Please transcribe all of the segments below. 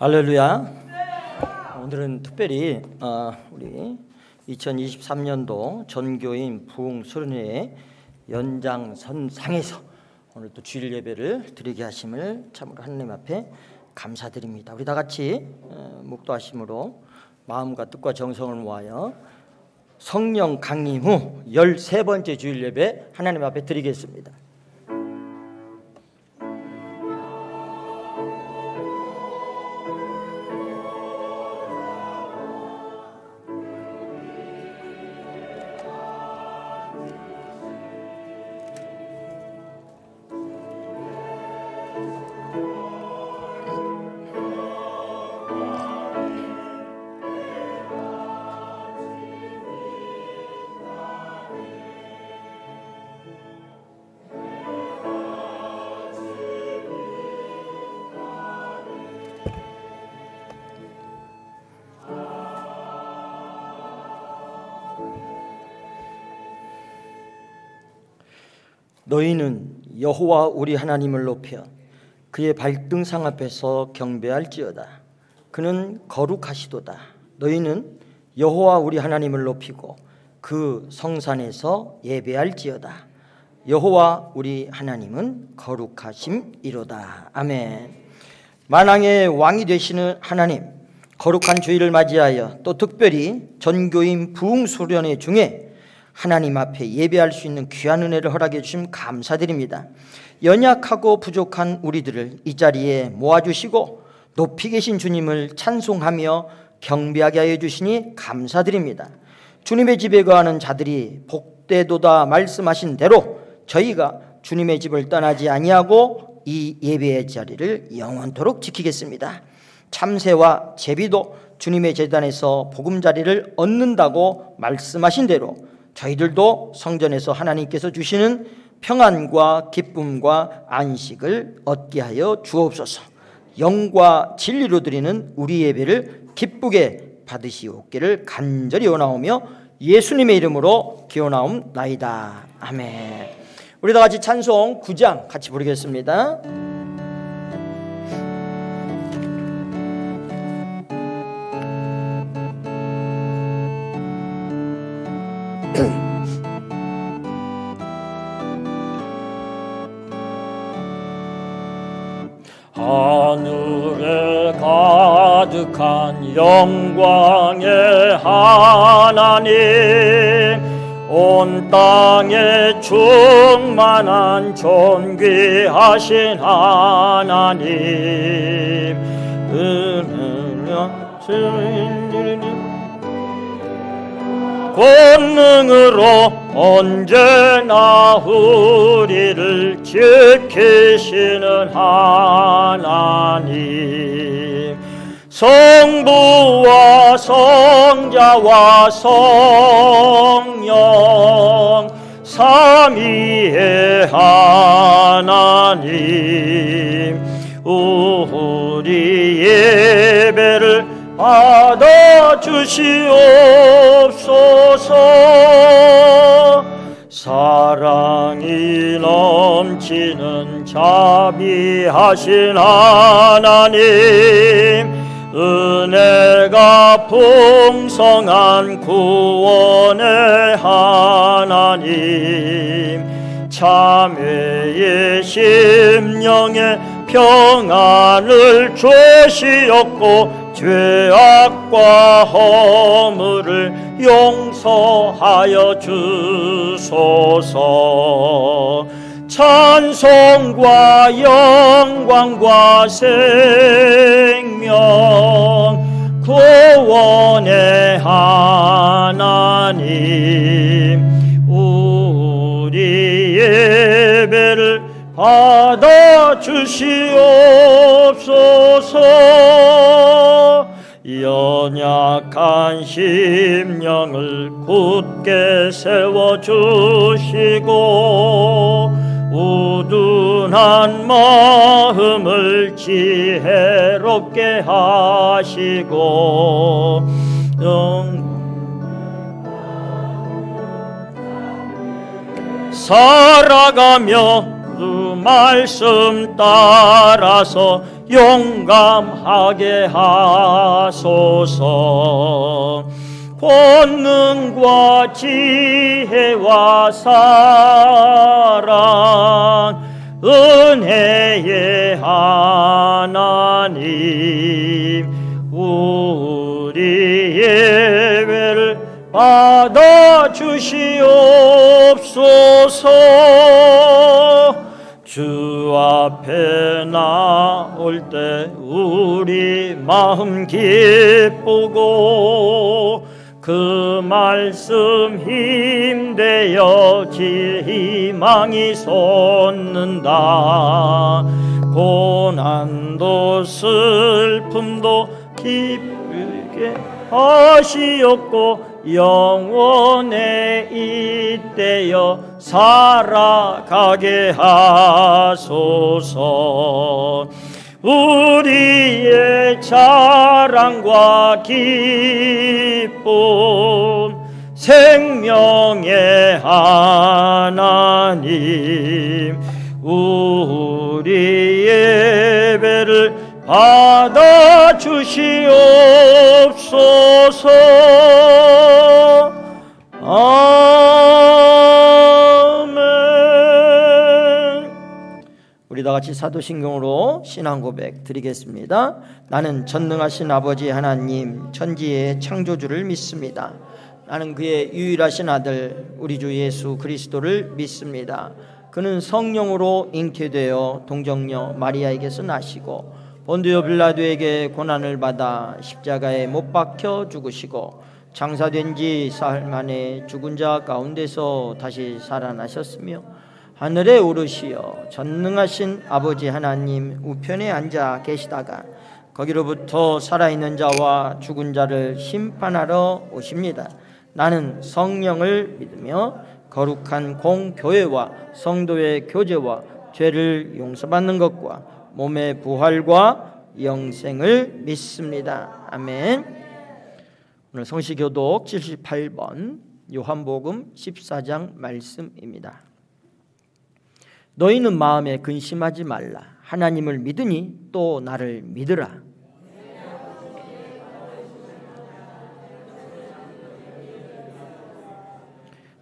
할렐루야. 오늘은 특별히 우리 2023년도 전교인 부흥 수련회 연장선상에서 오늘 또 주일 예배를 드리게 하심을 참으로 하나님 앞에 감사드립니다. 우리 다 같이 묵도하심으로 마음과 뜻과 정성을 모아여 성령 강림 후 13번째 주일 예배 하나님 앞에 드리겠습니다. 너희는 여호와 우리 하나님을 높여 그의 발등상 앞에서 경배할지어다. 그는 거룩하시도다. 너희는 여호와 우리 하나님을 높이고 그 성산에서 예배할지어다. 여호와 우리 하나님은 거룩하심이로다. 아멘. 만왕의 왕이 되시는 하나님, 거룩한 주일을 맞이하여 또 특별히 전교인 부흥 수련회 중에 하나님 앞에 예배할 수 있는 귀한 은혜를 허락해 주심 감사드립니다. 연약하고 부족한 우리들을 이 자리에 모아주시고 높이 계신 주님을 찬송하며 경배하게 하여 주시니 감사드립니다. 주님의 집에 거하는 자들이 복되도다 말씀하신 대로 저희가 주님의 집을 떠나지 아니하고 이 예배의 자리를 영원토록 지키겠습니다. 참새와 제비도 주님의 제단에서 보금자리를 얻는다고 말씀하신 대로 저희들도 성전에서 하나님께서 주시는 평안과 기쁨과 안식을 얻게 하여 주옵소서. 영과 진리로 드리는 우리 예배를 기쁘게 받으시옵기를 간절히 원하오며 예수님의 이름으로 기원하옵나이다. 아멘. 우리 다 같이 찬송 9장 같이 부르겠습니다. 하늘에 가득한 영광의 하나님, 온 땅에 충만한 존귀하신 하나님, 권능으로 언제나 우리를 지키시는 하나님, 성부와 성자와 성령 삼위의 하나님, 우리 예배를 받아주시옵소서. 사랑이 넘치는 자비하신 하나님, 은혜가 풍성한 구원의 하나님, 참회의 심령에 평안을 주시었고 죄악과 허물을 용서하여 주소서. 찬송과 영광과 생명 구원의 하나님, 우리 예배를 받아주시옵소서. 연약한 심령을 굳게 세워주시고 우둔한 마음을 지혜롭게 하시고 살아가며 그 말씀 따라서 용감하게 하소서. 권능과 지혜와 사랑 은혜의 하나님, 우리 예배를 받아주시옵소서. 주 앞에 나올 때 우리 마음 기쁘고 그 말씀 힘되어 희망이 솟는다. 고난도 슬픔도 기쁘게 하시옵고 영원에 잇대어 살아가게 하소서. 우리의 자랑과 기쁨 생명의 하나님, 우리 예배를 받아 주시옵소서. 아멘. 우리 다 같이 사도신경으로 신앙 고백 드리겠습니다. 나는 전능하신 아버지 하나님, 천지의 창조주를 믿습니다. 나는 그의 유일하신 아들 우리 주 예수 그리스도를 믿습니다. 그는 성령으로 잉태되어 동정녀 마리아에게서 나시고 본디오 빌라도에게 고난을 받아 십자가에 못 박혀 죽으시고 장사된 지 사흘 만에 죽은 자 가운데서 다시 살아나셨으며 하늘에 오르시어 전능하신 아버지 하나님 우편에 앉아 계시다가 거기로부터 살아있는 자와 죽은 자를 심판하러 오십니다. 나는 성령을 믿으며 거룩한 공교회와 성도의 교제와 죄를 용서받는 것과 몸의 부활과 영생을 믿습니다. 아멘. 오늘 성시교독 78번 요한복음 14장 말씀입니다. 너희는 마음에 근심하지 말라. 하나님을 믿으니 또 나를 믿으라.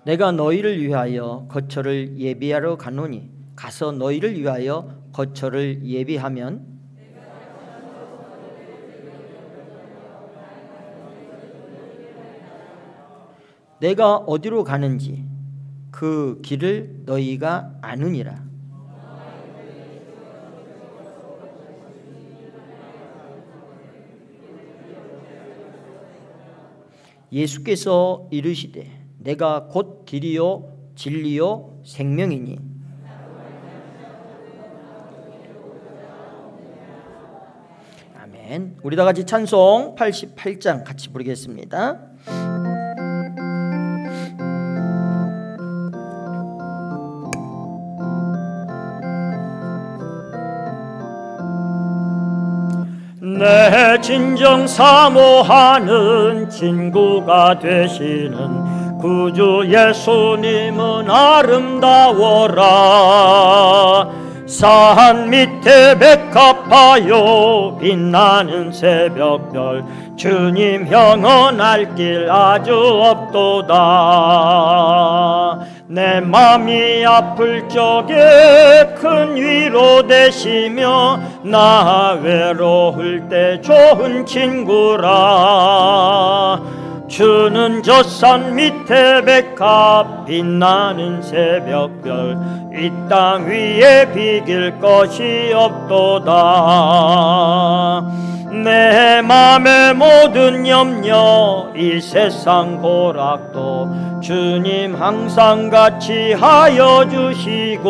내가 너희를 위하여 거처를 예비하러 가노니 가서 너희를 위하여 거처를 예비하면 내가 어디로 가는지 그 길을 너희가 아느니라. 예수께서 이르시되 내가 곧 길이요 진리요 생명이니 아멘. 우리 다 같이 찬송 88장 같이 부르겠습니다. 내 진정 사모하는 친구가 되시는 구주 예수님은 아름다워라. 산 밑에 백합하여 빛나는 새벽별 주님 영원할 길 아주 없도다. 내 맘이 아플 적에 큰 위로 되시며 나 외로울 때 좋은 친구라. 주는 저 산 밑에 백합 빛나는 새벽별 이 땅 위에 비길 것이 없도다. 내 맘의 모든 염려 이 세상 고락도 주님 항상 같이 하여 주시고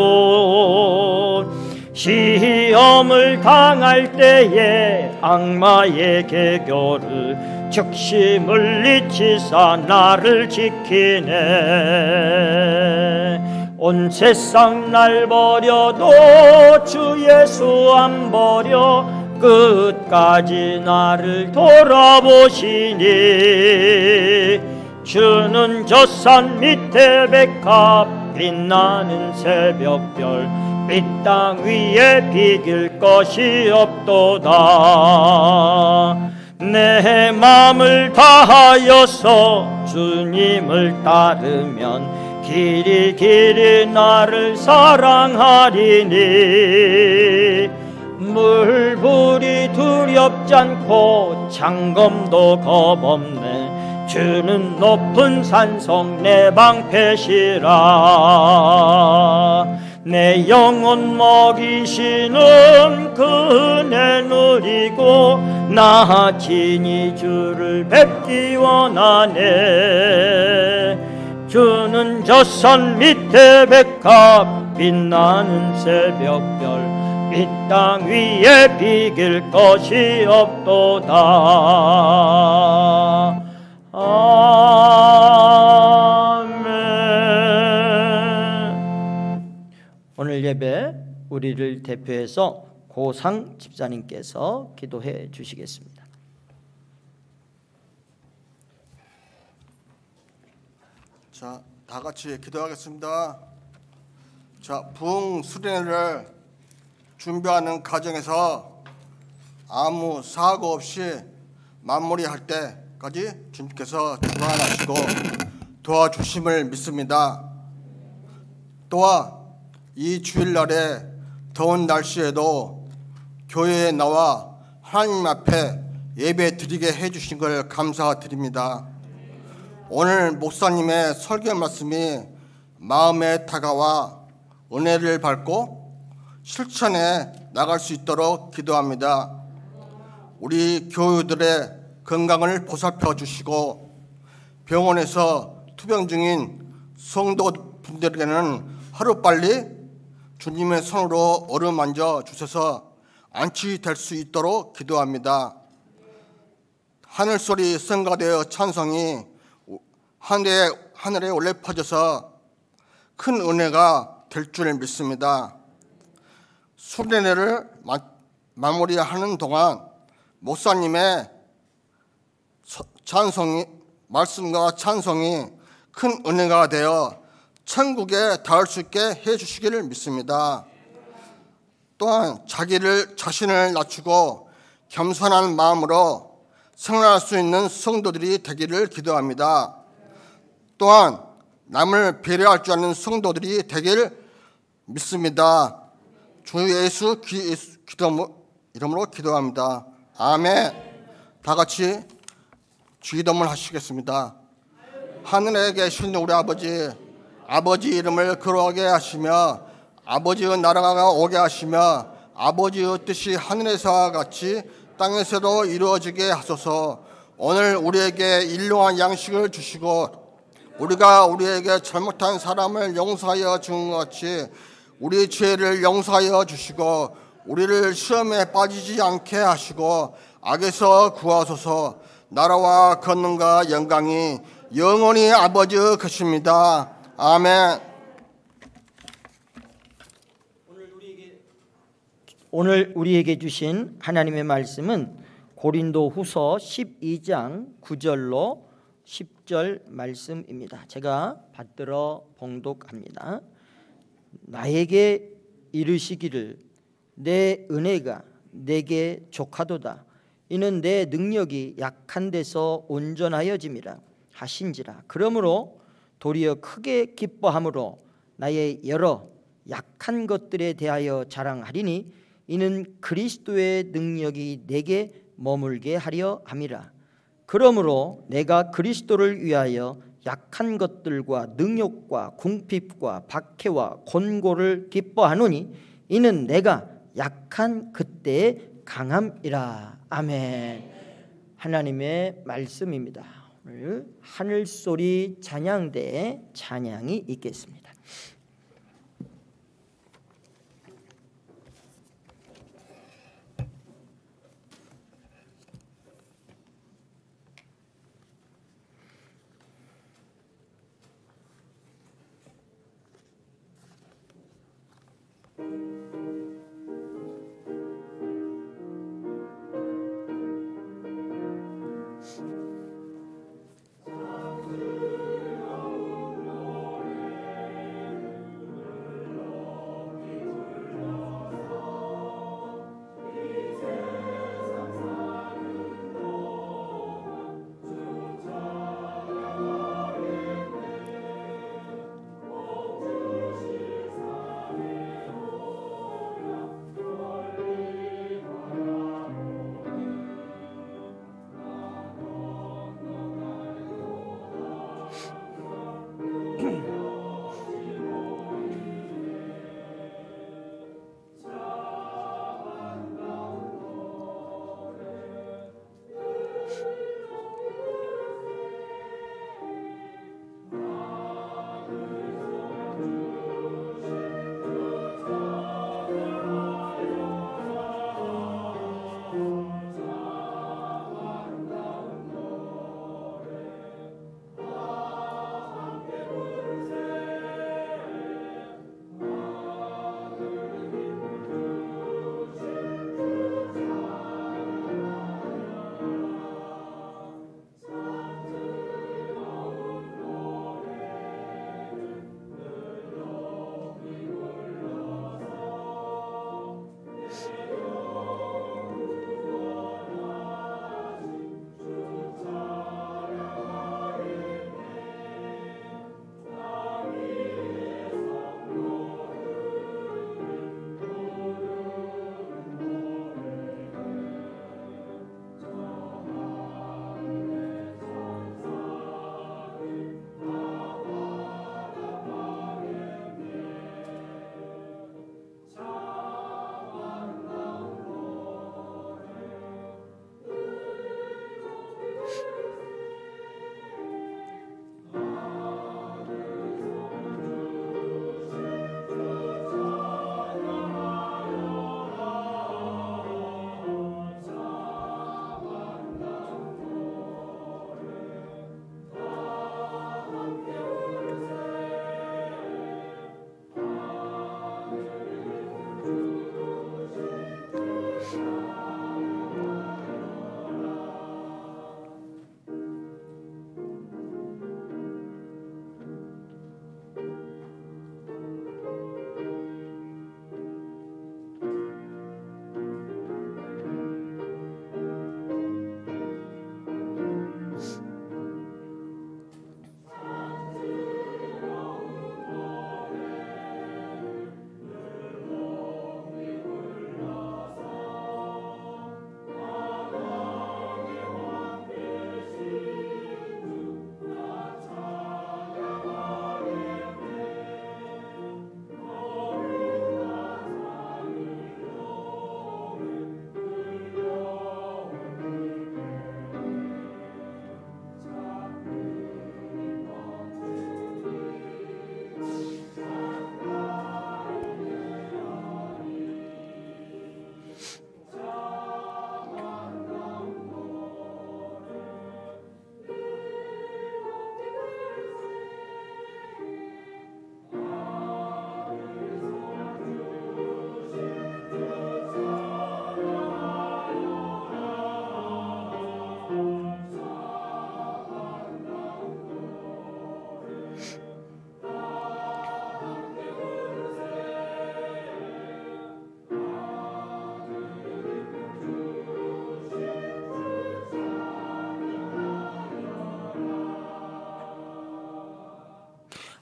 시험을 당할 때에 악마의 계교를 즉시 물리치사 나를 지키네. 온 세상 날 버려도 주 예수 안 버려 끝까지 나를 돌아보시니. 주는 저 산 밑에 백합 빛나는 새벽별 이 땅 위에 비길 것이 없도다. 내 마음을 다하여서 주님을 따르면 길이 길이 나를 사랑하리니 물불이 두렵지 않고 장검도 겁없네. 주는 높은 산성 내 방패시라. 내 영혼 먹이시는 그 은혜 누리고 나 친히 주를 뵙기 원하네. 주는 저 산 밑에 백합 빛나는 새벽별 이 땅 위에 비길 것이 없도다. 아멘. 오늘 예배 우리를 대표해서 고상 집사님께서 기도해 주시겠습니다. 자, 다 같이 기도하겠습니다. 자, 부흥 수련회를 준비하는 과정에서 아무 사고 없이 마무리할 때까지 주님께서 주관하시고 도와주심을 믿습니다. 또한 이 주일날에 더운 날씨에도 교회에 나와 하나님 앞에 예배 드리게 해주신 걸 감사드립니다. 오늘 목사님의 설교 말씀이 마음에 다가와 은혜를 받고 실천에 나갈 수 있도록 기도합니다. 우리 교우들의 건강을 보살펴 주시고 병원에서 투병 중인 성도분들에게는 하루빨리 주님의 손으로 어루만져 주셔서 안치될 수 있도록 기도합니다. 하늘소리 성가되어 찬송이 하늘에 올려 퍼져서 큰 은혜가 될 줄 믿습니다. 수련회를 마무리하는 동안 목사님의 찬송이, 말씀과 찬송이 큰 은혜가 되어 천국에 닿을 수 있게 해주시기를 믿습니다. 또한 자신을 낮추고 겸손한 마음으로 생활할 수 있는 성도들이 되기를 기도합니다. 또한 남을 배려할 줄 아는 성도들이 되길 믿습니다. 주 예수 이름으로 기도합니다. 아멘. 다 같이 주기도문 하시겠습니다. 하늘에 계신 우리 아버지 이름을 거룩하게 하시며 아버지의 나라가 오게 하시며 아버지의 뜻이 하늘에서와 같이 땅에서도 이루어지게 하소서. 오늘 우리에게 일용할 양식을 주시고 우리가 우리에게 잘못한 사람을 용서하여 준 것 같이 우리 죄를 용서하여 주시고 우리를 시험에 빠지지 않게 하시고 악에서 구하소서. 나라와 권능과 영광이 영원히 아버지 것입니다. 아멘. 오늘 우리에게 주신 하나님의 말씀은 고린도 후서 12장 9절로 10절 말씀입니다. 제가 받들어 봉독합니다. 나에게 이르시기를 내 은혜가 내게 족하도다. 이는 내 능력이 약한 데서 온전하여짐이라 하신지라. 그러므로 도리어 크게 기뻐함으로 나의 여러 약한 것들에 대하여 자랑하리니 이는 그리스도의 능력이 내게 머물게 하려 함이라. 그러므로 내가 그리스도를 위하여 약한 것들과 능욕과 궁핍과 박해와 곤고를 기뻐하노니 이는 내가 약한 그때의 강함이라. 아멘. 하나님의 말씀입니다. 오늘 하늘소리 찬양대에 찬양이 있겠습니다.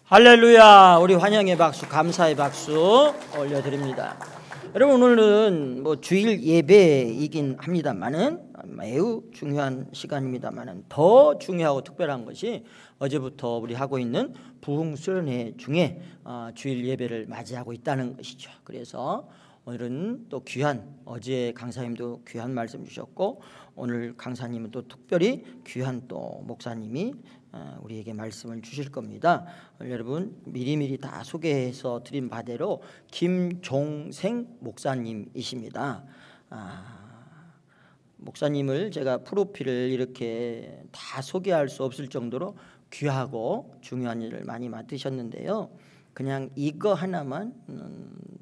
할렐루야. 우리 환영의 박수, 감사의 박수 올려드립니다. 여러분, 오늘은 뭐 주일 예배이긴 합니다만은 매우 중요한 시간입니다만은 더 중요하고 특별한 것이 어제부터 우리 하고 있는 부흥수련회 중에 주일 예배를 맞이하고 있다는 것이죠. 그래서 오늘은 또 귀한, 어제 강사님도 귀한 말씀 주셨고 오늘 강사님은 또 특별히 귀한 또 목사님이 우리에게 말씀을 주실 겁니다. 여러분 미리미리 다 소개해서 드린 바대로 김종생 목사님이십니다. 목사님을 제가 프로필을 이렇게 다 소개할 수 없을 정도로 귀하고 중요한 일을 많이 맡으셨는데요. 그냥 이거 하나만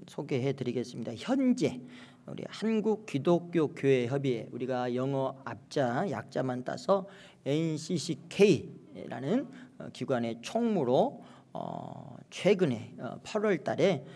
소개해 드리겠습니다. 현재 우리 한국기독교교회협의회, 우리가 영어 앞자 약자만 따서 NCCK라는 기관의 총무로 최근에 8월 달에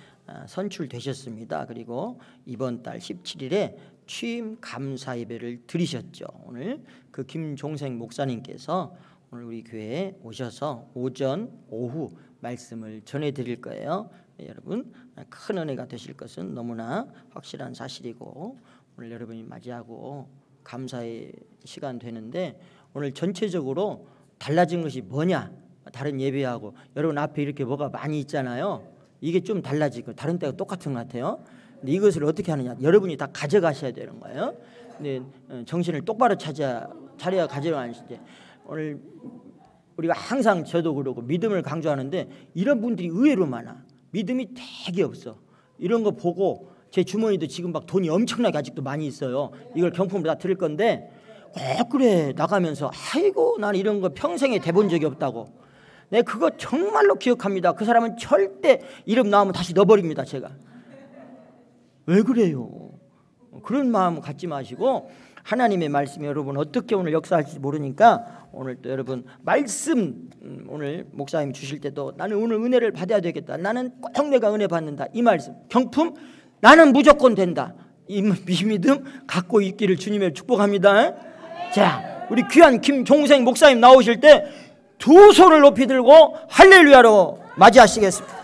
선출되셨습니다. 그리고 이번 달 17일에 취임 감사 예배를 드리셨죠. 오늘 그 김종생 목사님께서 오늘 우리 교회에 오셔서 오전, 오후 말씀을 전해 드릴 거예요. 여러분 큰 은혜가 되실 것은 너무나 확실한 사실이고 오늘 여러분이 맞이하고 감사의 시간 되는데 오늘 전체적으로 달라진 것이 뭐냐? 다른 예배하고 여러분 앞에 이렇게 뭐가 많이 있잖아요. 이게 좀 달라지고 다른 때가 똑같은 것 같아요. 근데 이것을 어떻게 하느냐? 여러분이 다 가져가셔야 되는 거예요. 근데 정신을 똑바로 차려야 가져가시지. 오늘 우리가 항상 저도 그러고 믿음을 강조하는데 이런 분들이 의외로 많아. 믿음이 되게 없어. 이런 거 보고 제 주머니도 지금 막 돈이 엄청나게 아직도 많이 있어요. 이걸 경품으로 다 드릴 건데 그래 나가면서 아이고 나는 이런 거 평생에 대본 적이 없다고. 내 그거 정말로 기억합니다. 그 사람은 절대 이름 나오면 다시 넣어버립니다. 제가. 왜 그래요? 그런 마음 갖지 마시고 하나님의 말씀이 여러분 어떻게 오늘 역사할지 모르니까 오늘 또 여러분 말씀 오늘 목사님 주실 때도 나는 오늘 은혜를 받아야 되겠다. 나는 꼭 내가 은혜 받는다. 이 말씀 경품 나는 무조건 된다. 이 믿음 갖고 있기를 주님의 축복합니다. 자, 우리 귀한 김종생 목사님 나오실 때 두 손을 높이 들고 할렐루야로 맞이하시겠습니다.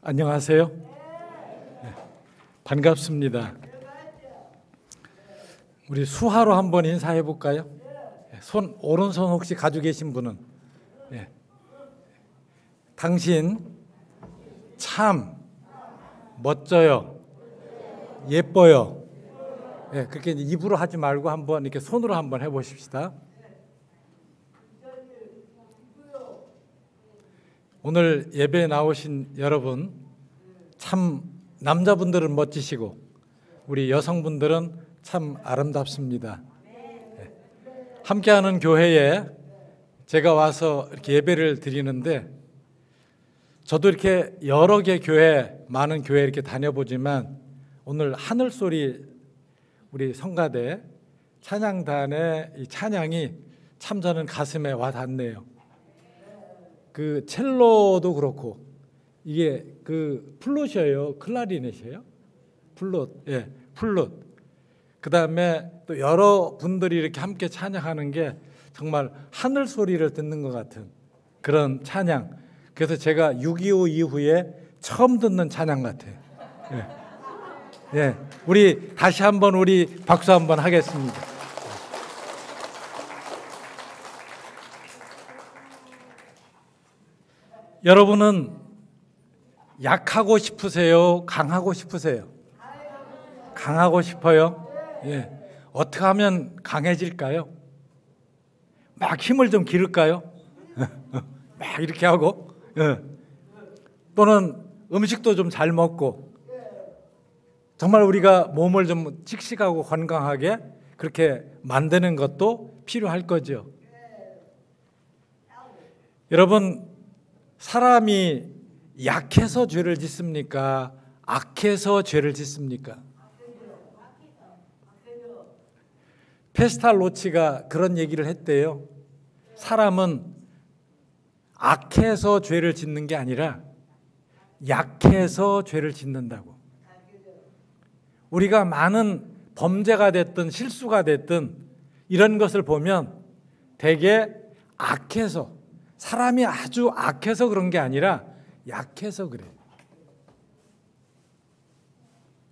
안녕하세요. 네, 반갑습니다. 우리 수화로 한번 인사해 볼까요? 오른손 혹시 가지고 계신 분은? 네. 당신 참 멋져요. 예뻐요. 네, 그렇게 입으로 하지 말고 한번 이렇게 손으로 한번 해보십시다. 오늘 예배에 나오신 여러분 참 남자분들은 멋지시고 우리 여성분들은 참 아름답습니다. 함께하는 교회에 제가 와서 이렇게 예배를 드리는데 저도 이렇게 여러 개 교회, 많은 교회 이렇게 다녀보지만 오늘 하늘소리 우리 성가대 찬양단의 이 찬양이 참 저는 가슴에 와 닿네요. 그 첼로도 그렇고 이게 그 플룻이에요, 클라리넷이에요? 플룻, 예, 플룻. 그 다음에 또 여러 분들이 이렇게 함께 찬양하는 게 정말 하늘 소리를 듣는 것 같은 그런 찬양. 그래서 제가 6.25 이후에 처음 듣는 찬양 같아요. 예, 예, 우리 다시 한번 우리 박수 한번 하겠습니다. 여러분은 약하고 싶으세요? 강하고 싶으세요? 강하고 싶어요? 예. 어떻게 하면 강해질까요? 막 힘을 좀 기를까요? 막 이렇게 하고 예. 또는 음식도 좀 잘 먹고 정말 우리가 몸을 좀 씩씩하고 건강하게 그렇게 만드는 것도 필요할 거죠. 여러분 사람이 약해서 죄를 짓습니까? 악해서 죄를 짓습니까? 페스탈로치가 그런 얘기를 했대요. 사람은 악해서 죄를 짓는 게 아니라 약해서 죄를 짓는다고. 우리가 많은 범죄가 됐든 실수가 됐든 이런 것을 보면 되게 악해서, 사람이 아주 악해서 그런 게 아니라 약해서 그래요.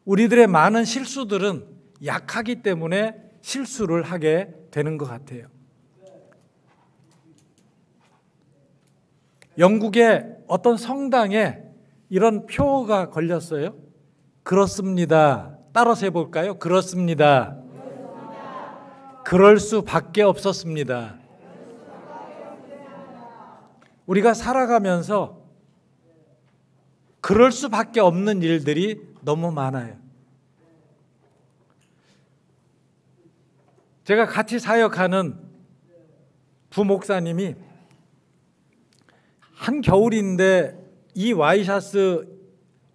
우리들의 많은 실수들은 약하기 때문에 실수를 하게 되는 것 같아요. 영국의 어떤 성당에 이런 표가 걸렸어요. 그렇습니다. 따라서 해볼까요? 그렇습니다. 그럴 수밖에 없었습니다. 우리가 살아가면서 그럴 수밖에 없는 일들이 너무 많아요. 제가 같이 사역하는 부목사님이 한겨울인데 이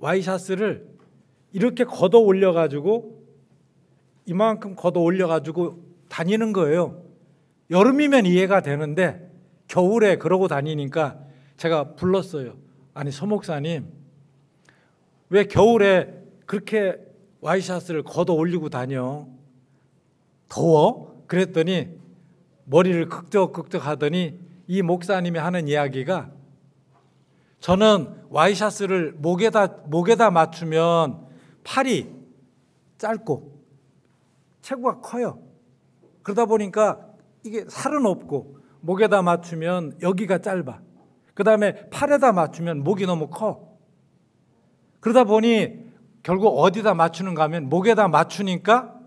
와이셔츠를 이렇게 걷어 올려가지고 이만큼 걷어 올려가지고 다니는 거예요. 여름이면 이해가 되는데 겨울에 그러고 다니니까 제가 불렀어요. 아니 서목사님, 왜 겨울에 그렇게 와이셔츠를 걷어 올리고 다녀? 더워? 그랬더니 머리를 극적극적 하더니 이 목사님이 하는 이야기가, 저는 와이셔츠를 목에다 맞추면 팔이 짧고 체구가 커요. 그러다 보니까 이게 살은 없고 목에다 맞추면 여기가 짧아. 그 다음에 팔에다 맞추면 목이 너무 커. 그러다 보니 결국 어디다 맞추는가 하면 목에다 맞추니까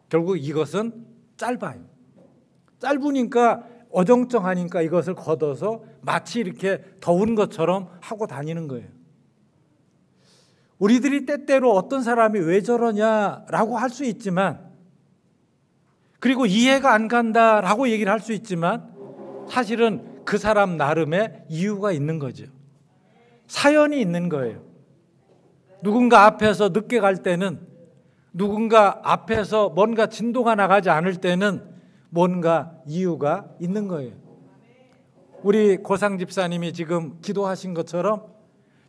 결국 이것은 짧아요. 짧으니까 어정쩡하니까 이것을 걷어서 마치 이렇게 더운 것처럼 하고 다니는 거예요. 우리들이 때때로 어떤 사람이 왜 저러냐라고 할 수 있지만, 그리고 이해가 안 간다라고 얘기를 할 수 있지만 사실은 그 사람 나름의 이유가 있는 거죠. 사연이 있는 거예요. 누군가 앞에서 늦게 갈 때는, 누군가 앞에서 뭔가 진도가 나가지 않을 때는 뭔가 이유가 있는 거예요. 우리 고상 집사님이 지금 기도하신 것처럼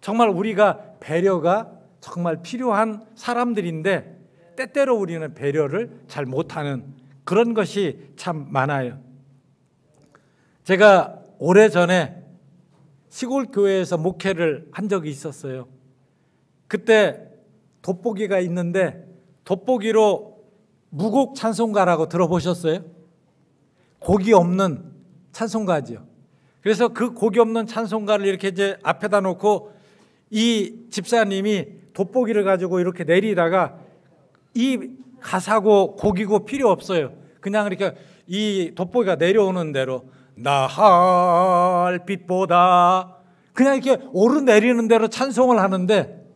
정말 우리가 배려가 정말 필요한 사람들인데 때때로 우리는 배려를 잘 못하는 그런 것이 참 많아요. 제가 오래전에 시골 교회에서 목회를 한 적이 있었어요. 그때 돋보기가 있는데 돋보기로 무곡 찬송가라고 들어보셨어요? 곡이 없는 찬송가죠. 그래서 그 곡이 없는 찬송가를 이렇게 이제 앞에다 놓고 이 집사님이 돋보기를 가지고 이렇게 내리다가 이 가사고 곡이고 필요 없어요. 그냥 이렇게 이 돋보기가 내려오는 대로 나할 빛보다 그냥 이렇게 오르내리는 대로 찬송을 하는데,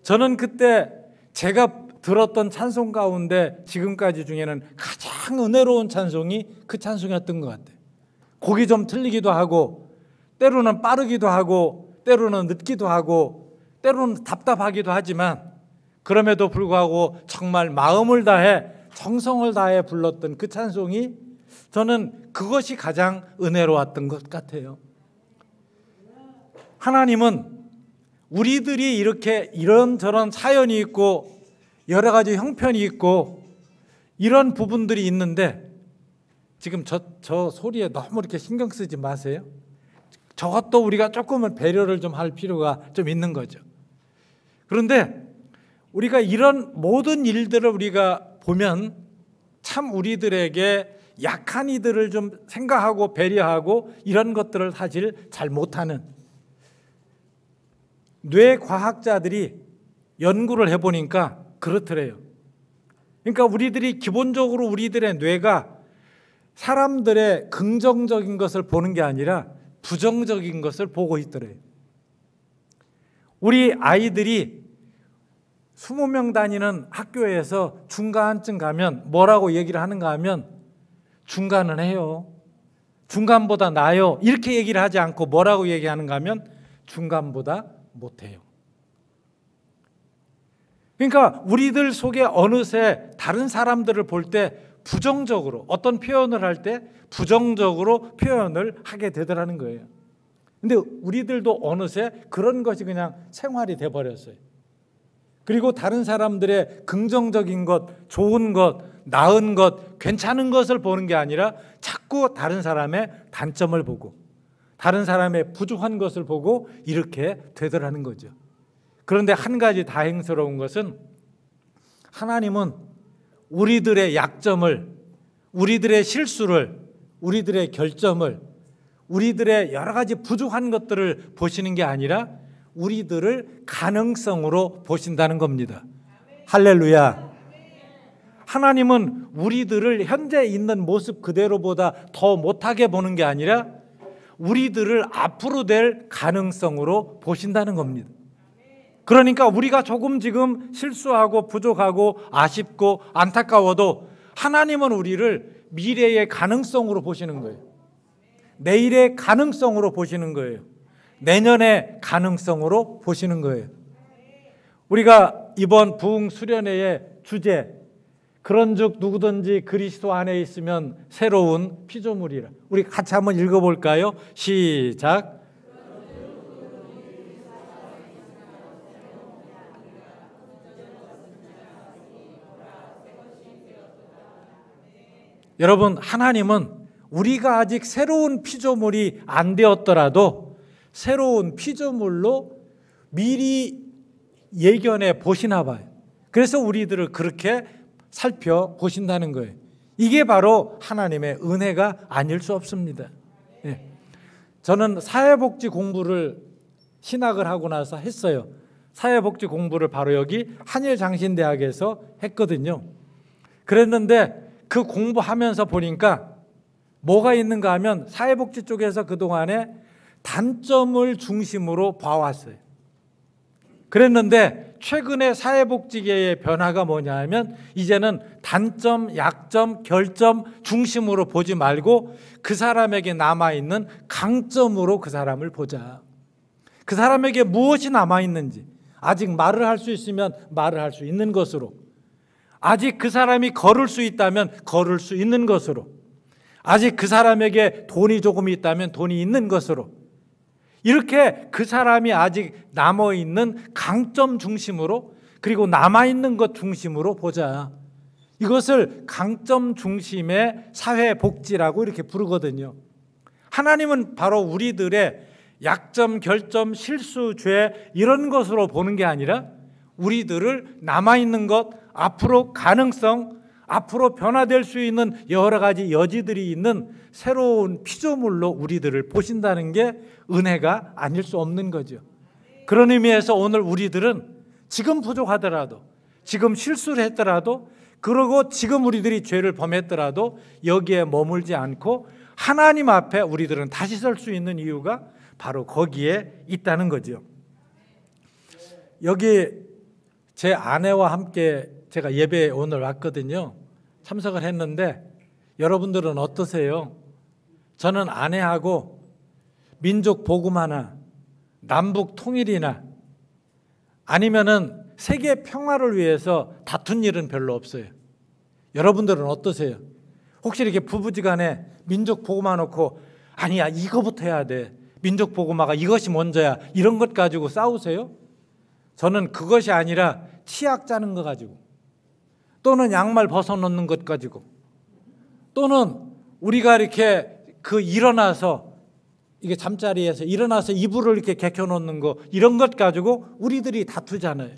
저는 그때 제가 들었던 찬송 가운데 지금까지 중에는 가장 은혜로운 찬송이 그 찬송이었던 것 같아요. 곡이 좀 틀리기도 하고 때로는 빠르기도 하고 때로는 늦기도 하고 때로는 답답하기도 하지만 그럼에도 불구하고 정말 마음을 다해 정성을 다해 불렀던 그 찬송이, 저는 그것이 가장 은혜로웠던 것 같아요. 하나님은 우리들이 이렇게 이런저런 사연이 있고 여러 가지 형편이 있고 이런 부분들이 있는데, 지금 저 소리에 너무 이렇게 신경 쓰지 마세요. 저것도 우리가 조금은 배려를 좀 할 필요가 좀 있는 거죠. 그런데 우리가 이런 모든 일들을 우리가 보면 참 우리들에게 약한 이들을 좀 생각하고 배려하고 이런 것들을 사실 잘 못하는, 뇌과학자들이 연구를 해보니까 그렇더래요. 그러니까 우리들이 기본적으로 우리들의 뇌가 사람들의 긍정적인 것을 보는 게 아니라 부정적인 것을 보고 있더래요. 우리 아이들이 20명 다니는 학교에서 중간쯤 가면 뭐라고 얘기를 하는가 하면 중간은 해요. 중간보다 나아요. 이렇게 얘기를 하지 않고 뭐라고 얘기하는가 하면 중간보다 못해요. 그러니까 우리들 속에 어느새 다른 사람들을 볼 때 부정적으로 어떤 표현을 할 때 부정적으로 표현을 하게 되더라는 거예요. 근데 우리들도 어느새 그런 것이 그냥 생활이 돼 버렸어요. 그리고 다른 사람들의 긍정적인 것, 좋은 것, 나은 것, 괜찮은 것을 보는 게 아니라 자꾸 다른 사람의 단점을 보고 다른 사람의 부족한 것을 보고 이렇게 되더라는 거죠. 그런데 한 가지 다행스러운 것은 하나님은 우리들의 약점을, 우리들의 실수를, 우리들의 결점을, 우리들의 여러 가지 부족한 것들을 보시는 게 아니라 우리들을 가능성으로 보신다는 겁니다. 할렐루야. 하나님은 우리들을 현재 있는 모습 그대로보다 더 못하게 보는 게 아니라 우리들을 앞으로 될 가능성으로 보신다는 겁니다. 그러니까 우리가 조금 지금 실수하고 부족하고 아쉽고 안타까워도 하나님은 우리를 미래의 가능성으로 보시는 거예요. 내일의 가능성으로 보시는 거예요. 내년의 가능성으로 보시는 거예요. 우리가 이번 부흥 수련회의 주제, 그런즉 누구든지 그리스도 안에 있으면 새로운 피조물이라. 우리 같이 한번 읽어볼까요? 시작. 여러분, 하나님은 우리가 아직 새로운 피조물이 안 되었더라도 새로운 피조물로 미리 예견해 보시나 봐요. 그래서 우리들을 그렇게 살펴보신다는 거예요. 이게 바로 하나님의 은혜가 아닐 수 없습니다. 예. 저는 사회복지 공부를 신학을 하고 나서 했어요. 사회복지 공부를 바로 여기 한일장신대학에서 했거든요. 그랬는데 그 공부하면서 보니까 뭐가 있는가 하면 사회복지 쪽에서 그동안에 단점을 중심으로 봐왔어요. 그랬는데 최근에 사회복지계의 변화가 뭐냐 하면 이제는 단점, 약점, 결점 중심으로 보지 말고 그 사람에게 남아있는 강점으로 그 사람을 보자. 그 사람에게 무엇이 남아있는지, 아직 말을 할 수 있으면 말을 할 수 있는 것으로, 아직 그 사람이 걸을 수 있다면 걸을 수 있는 것으로, 아직 그 사람에게 돈이 조금 있다면 돈이 있는 것으로, 이렇게 그 사람이 아직 남아있는 강점 중심으로, 그리고 남아있는 것 중심으로 보자. 이것을 강점 중심의 사회복지라고 이렇게 부르거든요. 하나님은 바로 우리들의 약점, 결점, 실수, 죄 이런 것으로 보는 게 아니라 우리들을 남아있는 것, 앞으로 가능성, 앞으로 변화될 수 있는 여러 가지 여지들이 있는 새로운 피조물로 우리들을 보신다는 게 은혜가 아닐 수 없는 거죠. 그런 의미에서 오늘 우리들은 지금 부족하더라도, 지금 실수를 했더라도, 그러고 지금 우리들이 죄를 범했더라도 여기에 머물지 않고 하나님 앞에 우리들은 다시 설 수 있는 이유가 바로 거기에 있다는 거죠. 여기 제 아내와 함께 제가 예배에 오늘 왔거든요. 참석을 했는데 여러분들은 어떠세요? 저는 아내하고 민족 복음화나 남북 통일이나 아니면은 세계 평화를 위해서 다툰 일은 별로 없어요. 여러분들은 어떠세요? 혹시 이렇게 부부지간에 민족 복음화 놓고 아니야 이거부터 해야 돼, 민족 복음화가 이것이 먼저야, 이런 것 가지고 싸우세요? 저는 그것이 아니라 치약 짜는 거 가지고, 또는 양말 벗어놓는 것 가지고, 또는 우리가 이렇게 일어나서 이게 잠자리에서 일어나서 이불을 이렇게 개켜놓는 거, 이런 것 가지고 우리들이 다투잖아요.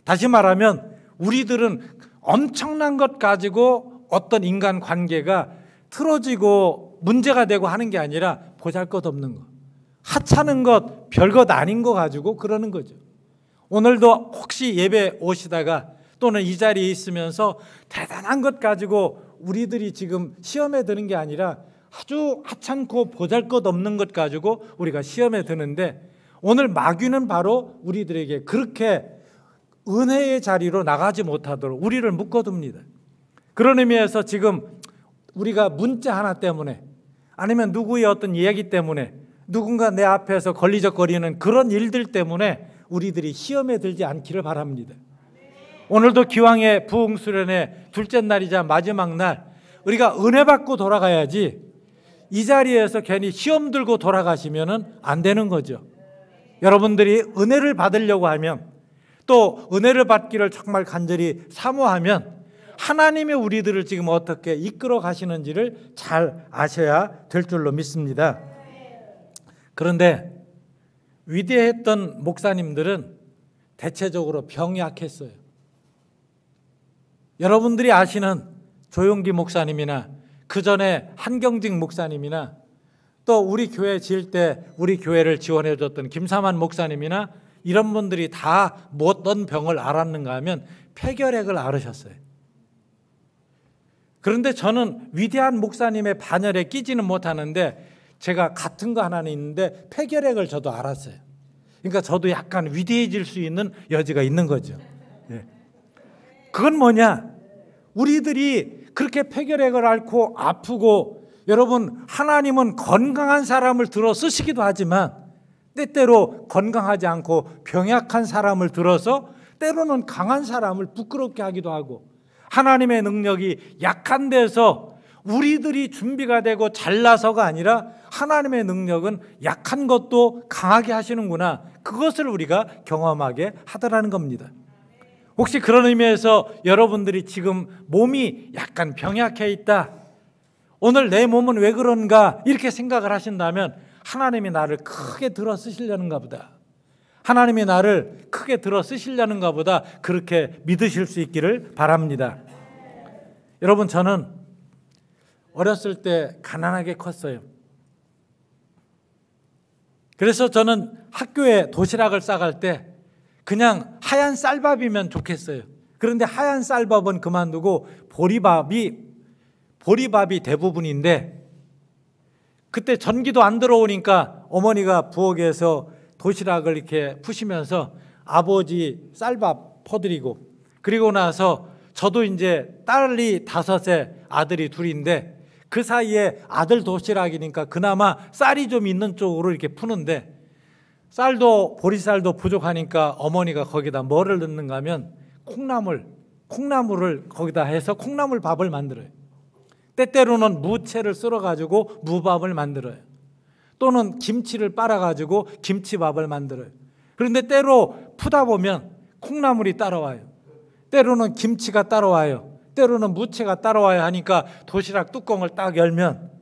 다시 말하면 우리들은 엄청난 것 가지고 어떤 인간 관계가 틀어지고 문제가 되고 하는 게 아니라 보잘것없는 것, 하찮은 것, 별것 아닌 거 가지고 그러는 거죠. 오늘도 혹시 예배 오시다가 또는 이 자리에 있으면서 대단한 것 가지고 우리들이 지금 시험에 드는 게 아니라 아주 하찮고 보잘것없는 것 가지고 우리가 시험에 드는데, 오늘 마귀는 바로 우리들에게 그렇게 은혜의 자리로 나가지 못하도록 우리를 묶어둡니다. 그런 의미에서 지금 우리가 문자 하나 때문에, 아니면 누구의 어떤 이야기 때문에, 누군가 내 앞에서 걸리적거리는 그런 일들 때문에 우리들이 시험에 들지 않기를 바랍니다. 오늘도 기왕의 부흥 수련회 둘째 날이자 마지막 날, 우리가 은혜 받고 돌아가야지 이 자리에서 괜히 시험 들고 돌아가시면 안 되는 거죠. 여러분들이 은혜를 받으려고 하면, 또 은혜를 받기를 정말 간절히 사모하면 하나님이 우리들을 지금 어떻게 이끌어 가시는지를 잘 아셔야 될 줄로 믿습니다. 그런데 위대했던 목사님들은 대체적으로 병이 약했어요. 여러분들이 아시는 조용기 목사님이나 그 전에 한경직 목사님이나 또 우리 교회 지을 때 우리 교회를 지원해 줬던 김사만 목사님이나 이런 분들이 다 어떤 병을 앓았는가 하면 폐결핵을 앓으셨어요. 그런데 저는 위대한 목사님의 반열에 끼지는 못하는데 제가 같은 거 하나는 있는데 폐결핵을 저도 앓았어요. 그러니까 저도 약간 위대해질 수 있는 여지가 있는 거죠. 그건 뭐냐? 우리들이 그렇게 폐결핵을 앓고 아프고, 여러분 하나님은 건강한 사람을 들어 쓰시기도 하지만 때때로 건강하지 않고 병약한 사람을 들어서 때로는 강한 사람을 부끄럽게 하기도 하고, 하나님의 능력이 약한 데서 우리들이 준비가 되고 잘나서가 아니라 하나님의 능력은 약한 것도 강하게 하시는구나, 그것을 우리가 경험하게 하더라는 겁니다. 혹시 그런 의미에서 여러분들이 지금 몸이 약간 병약해 있다, 오늘 내 몸은 왜 그런가 이렇게 생각을 하신다면 하나님이 나를 크게 들어 쓰시려는가 보다, 하나님이 나를 크게 들어 쓰시려는가 보다, 그렇게 믿으실 수 있기를 바랍니다. 여러분, 저는 어렸을 때 가난하게 컸어요. 그래서 저는 학교에 도시락을 싸갈 때 그냥 하얀 쌀밥이면 좋겠어요. 그런데 하얀 쌀밥은 그만두고 보리밥이 대부분인데, 그때 전기도 안 들어오니까 어머니가 부엌에서 도시락을 이렇게 푸시면서 아버지 쌀밥 퍼드리고, 그리고 나서 저도 이제 딸이 5에 아들이 2인데 그 사이에 아들 도시락이니까 그나마 쌀이 좀 있는 쪽으로 이렇게 푸는데, 쌀도 보리쌀도 부족하니까 어머니가 거기다 뭐를 넣는가 하면 콩나물을 거기다 해서 콩나물 밥을 만들어요. 때때로는 무채를 썰어가지고 무밥을 만들어요. 또는 김치를 빨아가지고 김치밥을 만들어요. 그런데 때로 푸다 보면 콩나물이 따라와요. 때로는 김치가 따라와요. 때로는 무채가 따라와야 하니까 도시락 뚜껑을 딱 열면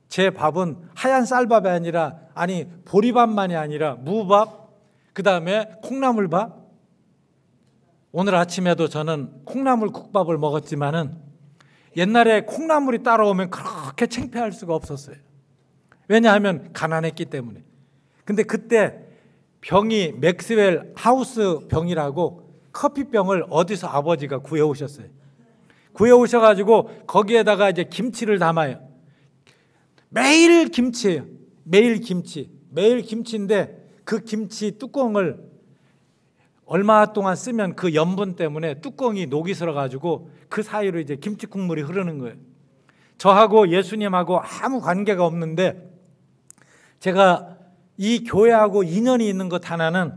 제 밥은 하얀 쌀밥이 아니라, 아니 보리밥만이 아니라 무밥, 그 다음에 콩나물밥. 오늘 아침에도 저는 콩나물 국밥을 먹었지만은 옛날에 콩나물이 따라오면 그렇게 창피할 수가 없었어요. 왜냐하면 가난했기 때문에. 근데 그때 병이 맥스웰 하우스 병이라고 커피병을 어디서 아버지가 구해오셨어요. 구해오셔가지고 거기에다가 이제 김치를 담아요. 매일 김치예요. 매일 김치인데 그 김치 뚜껑을 얼마 동안 쓰면 그 염분 때문에 뚜껑이 녹이 슬어가지고 그 사이로 이제 김치 국물이 흐르는 거예요. 저하고 예수님하고 아무 관계가 없는데 제가 이 교회하고 인연이 있는 것 하나는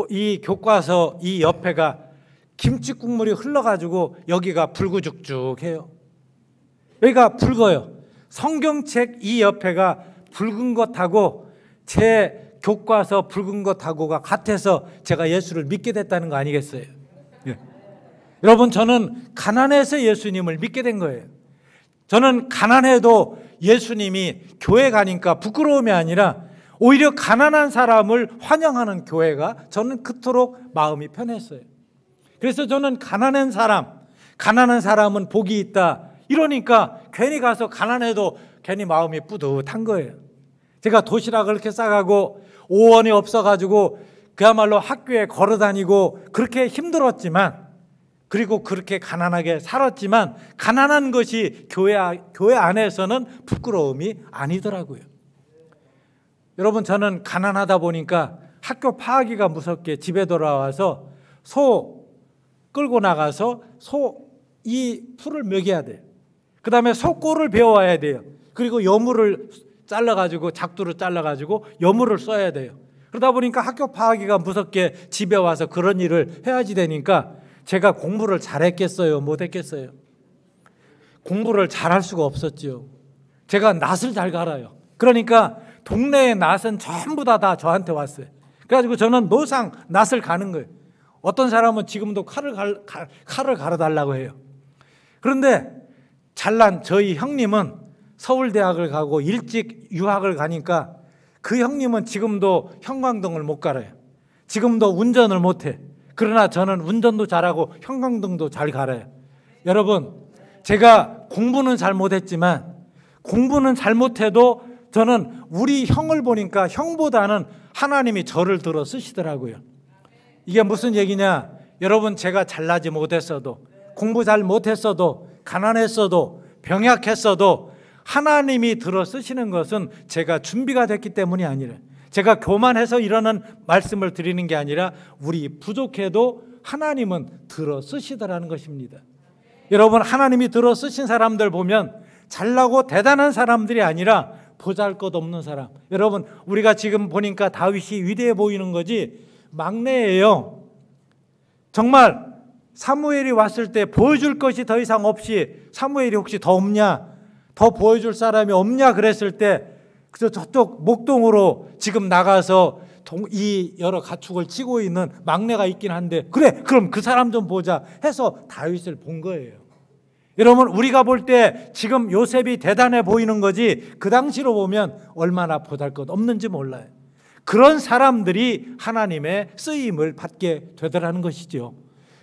이 교과서 이 옆에가 김치 국물이 흘러가지고 여기가 붉으죽죽해요. 여기가 붉어요. 성경책 이 옆에가 붉은 것하고 제 교과서 붉은 것하고가 같아서 제가 예수를 믿게 됐다는 거 아니겠어요? 예. 여러분, 저는 가난해서 예수님을 믿게 된 거예요. 저는 가난해도 예수님이 교회 가니까 부끄러움이 아니라 오히려 가난한 사람을 환영하는 교회가 저는 그토록 마음이 편했어요. 그래서 저는 가난한 사람은 복이 있다, 이러니까 괜히 가서 가난해도 괜히 마음이 뿌듯한 거예요. 제가 도시락을 이렇게 싸가고 5원이 없어가지고 그야말로 학교에 걸어다니고 그렇게 힘들었지만, 그리고 그렇게 가난하게 살았지만 가난한 것이 교회 안에서는 부끄러움이 아니더라고요. 여러분, 저는 가난하다 보니까 학교 파하기가 무섭게 집에 돌아와서 소 끌고 나가서 이 풀을 먹여야 돼요. 그 다음에 소꼬를 배워와야 돼요. 그리고 여물을 잘라가지고 작두로 잘라가지고 여물을 써야 돼요. 그러다 보니까 학교 파하기가 무섭게 집에 와서 그런 일을 해야지 되니까 제가 공부를 잘했겠어요? 못했겠어요? 공부를 잘할 수가 없었죠. 제가 낫을 잘 갈아요. 그러니까 동네의 낫은 전부 다 저한테 왔어요. 그래가지고 저는 노상 낫을 가는 거예요. 어떤 사람은 지금도 칼을 갈아달라고 해요. 그런데 잘난 저희 형님은 서울대학을 가고 일찍 유학을 가니까 그 형님은 지금도 형광등을 못 갈아요. 지금도 운전을 못해. 그러나 저는 운전도 잘하고 형광등도 잘 갈아요. 여러분, 제가 공부는 잘 못했지만 공부는 잘못해도 저는 우리 형을 보니까 형보다는 하나님이 저를 들어 쓰시더라고요. 이게 무슨 얘기냐? 여러분, 제가 잘나지 못했어도, 공부 잘 못했어도, 가난했어도, 병약했어도 하나님이 들어 쓰시는 것은 제가 준비가 됐기 때문이 아니라, 제가 교만해서 이러는 말씀을 드리는 게 아니라 우리 부족해도 하나님은 들어 쓰시더라는 것입니다. 여러분, 하나님이 들어 쓰신 사람들 보면 잘나고 대단한 사람들이 아니라 보잘것없는 사람. 여러분, 우리가 지금 보니까 다윗이 위대해 보이는 거지 막내예요. 정말 사무엘이 왔을 때 보여줄 것이 더 이상 없이 사무엘이 혹시 더 없냐, 더 보여줄 사람이 없냐 그랬을 때 그저 저쪽 목동으로 지금 나가서 이 여러 가축을 치고 있는 막내가 있긴 한데, 그래 그럼 그 사람 좀 보자 해서 다윗을 본 거예요. 여러분, 우리가 볼 때 지금 요셉이 대단해 보이는 거지 그 당시로 보면 얼마나 보잘것없는지 몰라요. 그런 사람들이 하나님의 쓰임을 받게 되더라는 것이죠.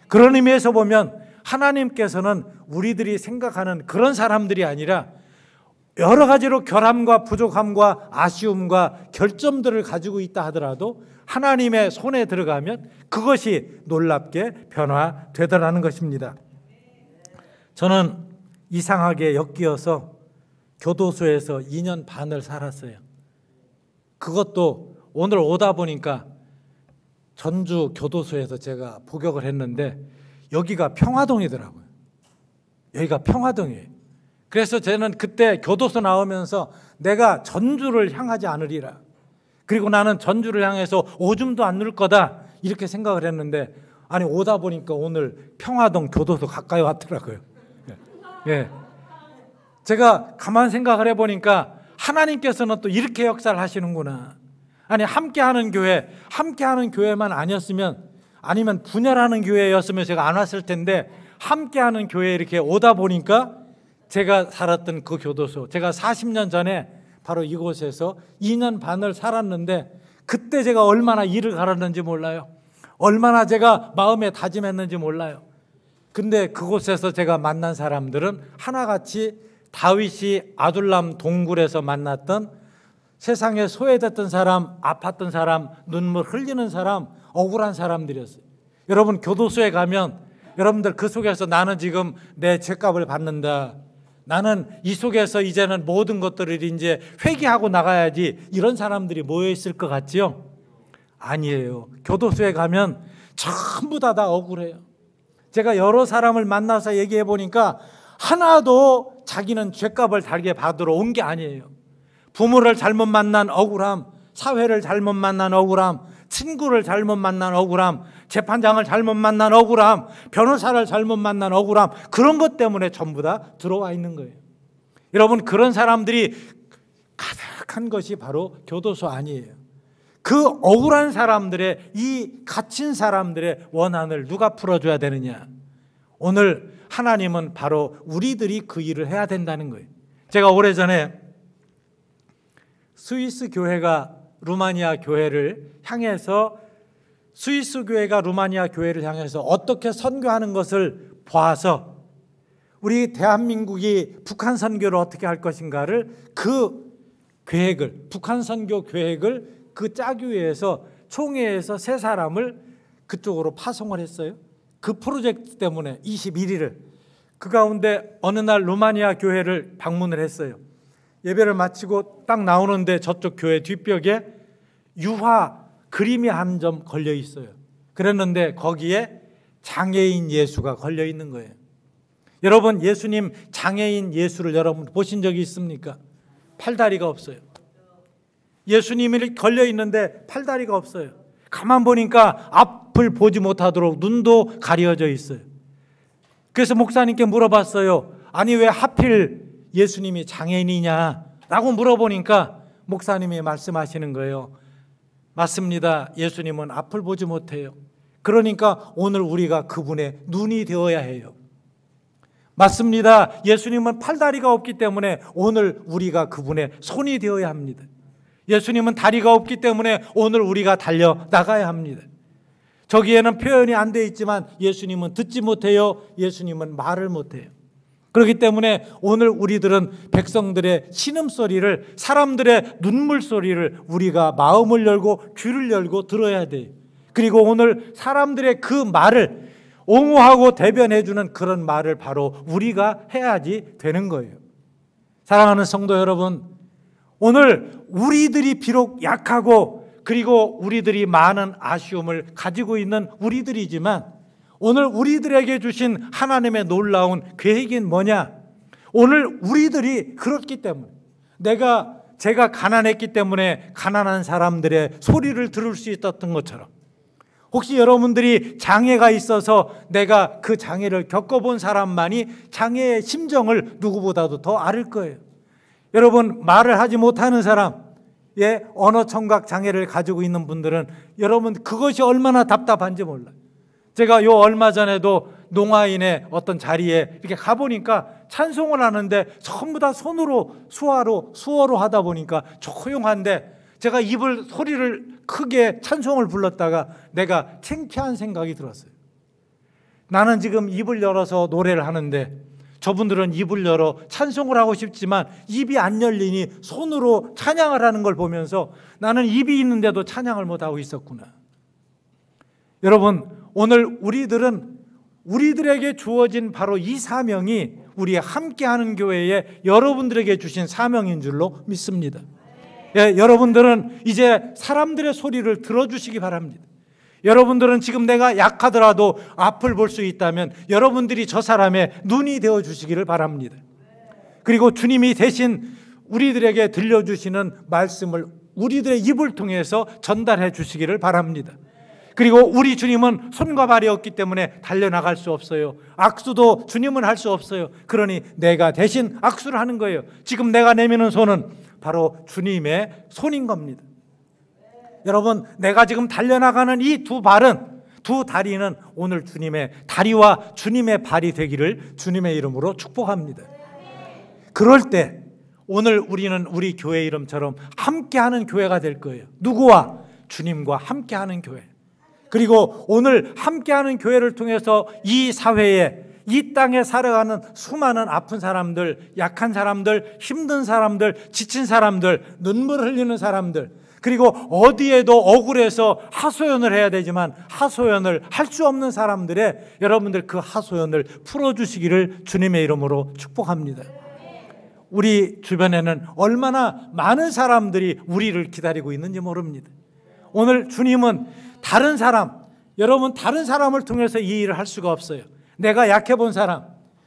그런 의미에서 보면 하나님께서는 우리들이 생각하는 그런 사람들이 아니라 여러 가지로 결함과 부족함과 아쉬움과 결점들을 가지고 있다 하더라도 하나님의 손에 들어가면 그것이 놀랍게 변화되더라는 것입니다. 저는 이상하게 엮여서 교도소에서 2년 반을 살았어요. 그것도 오늘 오다 보니까 전주 교도소에서 제가 복역을 했는데 여기가 평화동이더라고요. 여기가 평화동이에요. 그래서 저는 그때 교도소 나오면서 내가 전주를 향하지 않으리라, 그리고 나는 전주를 향해서 오줌도 안 누를 거다, 이렇게 생각을 했는데 아니 오다 보니까 오늘 평화동 교도소 가까이 왔더라고요. 예. 제가 가만 생각을 해보니까 하나님께서는 또 이렇게 역사를 하시는구나. 아니 함께하는 교회만 아니었으면, 아니면 분열하는 교회였으면 제가 안 왔을 텐데 함께하는 교회에 이렇게 오다 보니까 제가 살았던 그 교도소, 제가 40년 전에 바로 이곳에서 2년 반을 살았는데 그때 제가 얼마나 이를 갈았는지 몰라요. 얼마나 제가 마음에 다짐했는지 몰라요. 근데 그곳에서 제가 만난 사람들은 하나같이 다윗이 아둘람 동굴에서 만났던 세상에 소외됐던 사람, 아팠던 사람, 눈물 흘리는 사람, 억울한 사람들이었어요. 여러분, 교도소에 가면 여러분들 그 속에서 나는 지금 내 죄값을 받는다, 나는 이 속에서 이제는 모든 것들을 이제 회개하고 나가야지, 이런 사람들이 모여 있을 것 같지요? 아니에요. 교도소에 가면 전부 다 억울해요. 제가 여러 사람을 만나서 얘기해 보니까 하나도 자기는 죄값을 달게 받으러 온 게 아니에요. 부모를 잘못 만난 억울함, 사회를 잘못 만난 억울함, 친구를 잘못 만난 억울함, 재판장을 잘못 만난 억울함, 변호사를 잘못 만난 억울함, 그런 것 때문에 전부 다 들어와 있는 거예요. 여러분, 그런 사람들이 가득한 것이 바로 교도소 아니에요. 그 억울한 사람들의, 이 갇힌 사람들의 원한을 누가 풀어줘야 되느냐? 오늘 하나님은 바로 우리들이 그 일을 해야 된다는 거예요. 제가 오래전에 스위스 교회가 루마니아 교회를 향해서, 스위스 교회가 루마니아 교회를 향해서 어떻게 선교하는 것을 봐서 우리 대한민국이 북한 선교를 어떻게 할 것인가를, 그 계획을, 북한 선교 계획을 그 짜기 위해서 총회에서 3사람을 그쪽으로 파송을 했어요. 그 프로젝트 때문에 21일을 그 가운데 어느 날 루마니아 교회를 방문을 했어요. 예배를 마치고 딱 나오는데 저쪽 교회 뒷벽에 유화 그림이 한 점 걸려 있어요. 그랬는데 거기에 장애인 예수가 걸려 있는 거예요. 여러분, 예수님 장애인 예수를 여러분 보신 적이 있습니까? 팔다리가 없어요. 예수님이 걸려 있는데 팔다리가 없어요. 가만 보니까 앞을 보지 못하도록 눈도 가려져 있어요. 그래서 목사님께 물어봤어요. 아니 왜 하필 예수님이 장애인이냐라고 물어보니까 목사님이 말씀하시는 거예요. 맞습니다. 예수님은 앞을 보지 못해요. 그러니까 오늘 우리가 그분의 눈이 되어야 해요. 맞습니다. 예수님은 팔다리가 없기 때문에 오늘 우리가 그분의 손이 되어야 합니다. 예수님은 다리가 없기 때문에 오늘 우리가 달려나가야 합니다. 저기에는 표현이 안 돼 있지만 예수님은 듣지 못해요. 예수님은 말을 못해요. 그렇기 때문에 오늘 우리들은 백성들의 신음소리를, 사람들의 눈물소리를 우리가 마음을 열고 귀를 열고 들어야 돼요. 그리고 오늘 사람들의 그 말을 옹호하고 대변해주는 그런 말을 바로 우리가 해야지 되는 거예요. 사랑하는 성도 여러분, 오늘 우리들이 비록 약하고 그리고 우리들이 많은 아쉬움을 가지고 있는 우리들이지만 오늘 우리들에게 주신 하나님의 놀라운 계획이 뭐냐? 오늘 우리들이 그렇기 때문에 제가 가난했기 때문에 가난한 사람들의 소리를 들을 수 있었던 것처럼 혹시 여러분들이 장애가 있어서 내가 그 장애를 겪어본 사람만이 장애의 심정을 누구보다도 더 알 거예요. 여러분 말을 하지 못하는 사람, 언어 청각 장애를 가지고 있는 분들은 여러분 그것이 얼마나 답답한지 몰라요. 제가 얼마 전에도 농아인의 어떤 자리에 이렇게 가보니까 찬송을 하는데 전부 다 손으로 수어로 하다 보니까 조용한데 제가 소리를 크게 찬송을 불렀다가 내가 창피한 생각이 들었어요. 나는 지금 입을 열어서 노래를 하는데 저분들은 입을 열어 찬송을 하고 싶지만 입이 안 열리니 손으로 찬양을 하는 걸 보면서 나는 입이 있는데도 찬양을 못하고 있었구나. 여러분, 오늘 우리들에게 주어진 바로 이 사명이 우리 함께하는 교회에 여러분들에게 주신 사명인 줄로 믿습니다. 여러분들은 이제 사람들의 소리를 들어주시기 바랍니다. 여러분들은 지금 내가 약하더라도 앞을 볼 수 있다면 여러분들이 저 사람의 눈이 되어주시기를 바랍니다. 그리고 주님이 대신 우리들에게 들려주시는 말씀을 우리들의 입을 통해서 전달해 주시기를 바랍니다. 그리고 우리 주님은 손과 발이 없기 때문에 달려나갈 수 없어요. 악수도 주님은 할 수 없어요. 그러니 내가 대신 악수를 하는 거예요. 지금 내가 내미는 손은 바로 주님의 손인 겁니다. 여러분, 내가 지금 달려나가는 이 두 다리는 오늘 주님의 다리와 주님의 발이 되기를 주님의 이름으로 축복합니다. 그럴 때 오늘 우리는 우리 교회 이름처럼 함께하는 교회가 될 거예요. 누구와? 주님과 함께하는 교회. 그리고 오늘 함께하는 교회를 통해서 이 사회에, 이 땅에 살아가는 수많은 아픈 사람들, 약한 사람들, 힘든 사람들, 지친 사람들, 눈물 흘리는 사람들, 그리고 어디에도 억울해서 하소연을 해야 되지만 하소연을 할 수 없는 사람들의 여러분들 그 하소연을 풀어주시기를 주님의 이름으로 축복합니다. 우리 주변에는 얼마나 많은 사람들이 우리를 기다리고 있는지 모릅니다. 오늘 주님은 여러분 다른 사람을 통해서 이 일을 할 수가 없어요. 내가 약해 본 사람,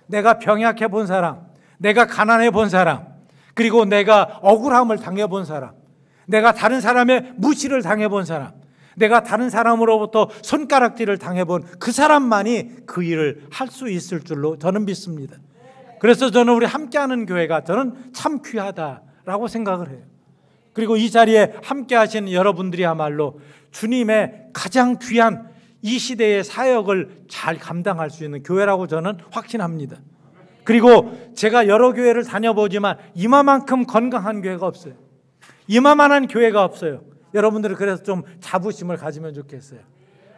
내가 병약해 본 사람, 내가 가난해 본 사람, 그리고 내가 억울함을 당해 본 사람, 내가 다른 사람의 무시를 당해 본 사람, 내가 다른 사람으로부터 손가락질을 당해 본 그 사람만이 그 일을 할 수 있을 줄로 저는 믿습니다. 그래서 저는 우리 함께하는 교회가 저는 참 귀하다라고 생각을 해요. 그리고 이 자리에 함께 하신 여러분들이야말로 주님의 가장 귀한 이 시대의 사역을 잘 감당할 수 있는 교회라고 저는 확신합니다. 그리고 제가 여러 교회를 다녀보지만 이마만큼 건강한 교회가 없어요. 이마만한 교회가 없어요. 여러분들은 그래서 좀 자부심을 가지면 좋겠어요.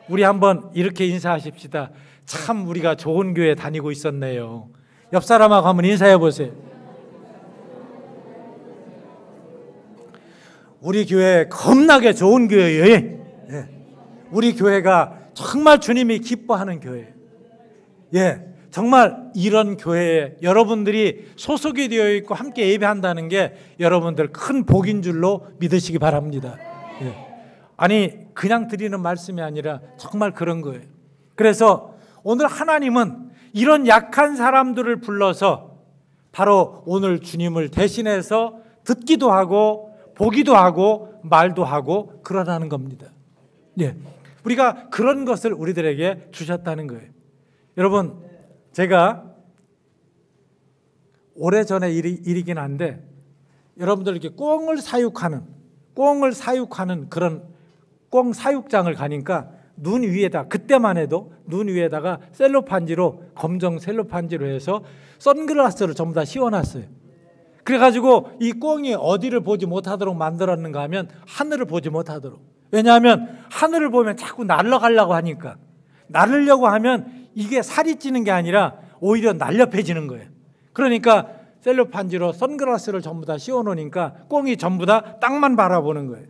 우리 한번 이렇게 인사하십시다. 참 우리가 좋은 교회 다니고 있었네요. 옆 사람하고 한번 인사해 보세요. 우리 교회 겁나게 좋은 교회예요. 우리 교회가 정말 주님이 기뻐하는 교회예요. 정말 이런 교회에 여러분들이 소속이 되어 있고 함께 예배한다는 게 여러분들 큰 복인 줄로 믿으시기 바랍니다. 아니 그냥 드리는 말씀이 아니라 정말 그런 거예요. 그래서 오늘 하나님은 이런 약한 사람들을 불러서 바로 오늘 주님을 대신해서 듣기도 하고 보기도 하고 말도 하고 그러라는 겁니다. 우리가 그런 것을 우리들에게 주셨다는 거예요. 여러분, 제가 오래전의 일이긴 한데 여러분들 이렇게 꿩을 사육하는 그런 꿩 사육장을 가니까 눈 위에다, 그때만 해도 눈 위에다가 검정 셀로판지로 해서 선글라스를 전부 다 씌워놨어요. 그래가지고 이 꿩이 어디를 보지 못하도록 만들었는가 하면 하늘을 보지 못하도록. 왜냐하면 하늘을 보면 자꾸 날아가려고 하니까, 날으려고 하면 이게 살이 찌는 게 아니라 오히려 날렵해지는 거예요. 그러니까 셀로판지로 선글라스를 전부 다 씌워놓으니까 꿩이 전부 다 땅만 바라보는 거예요.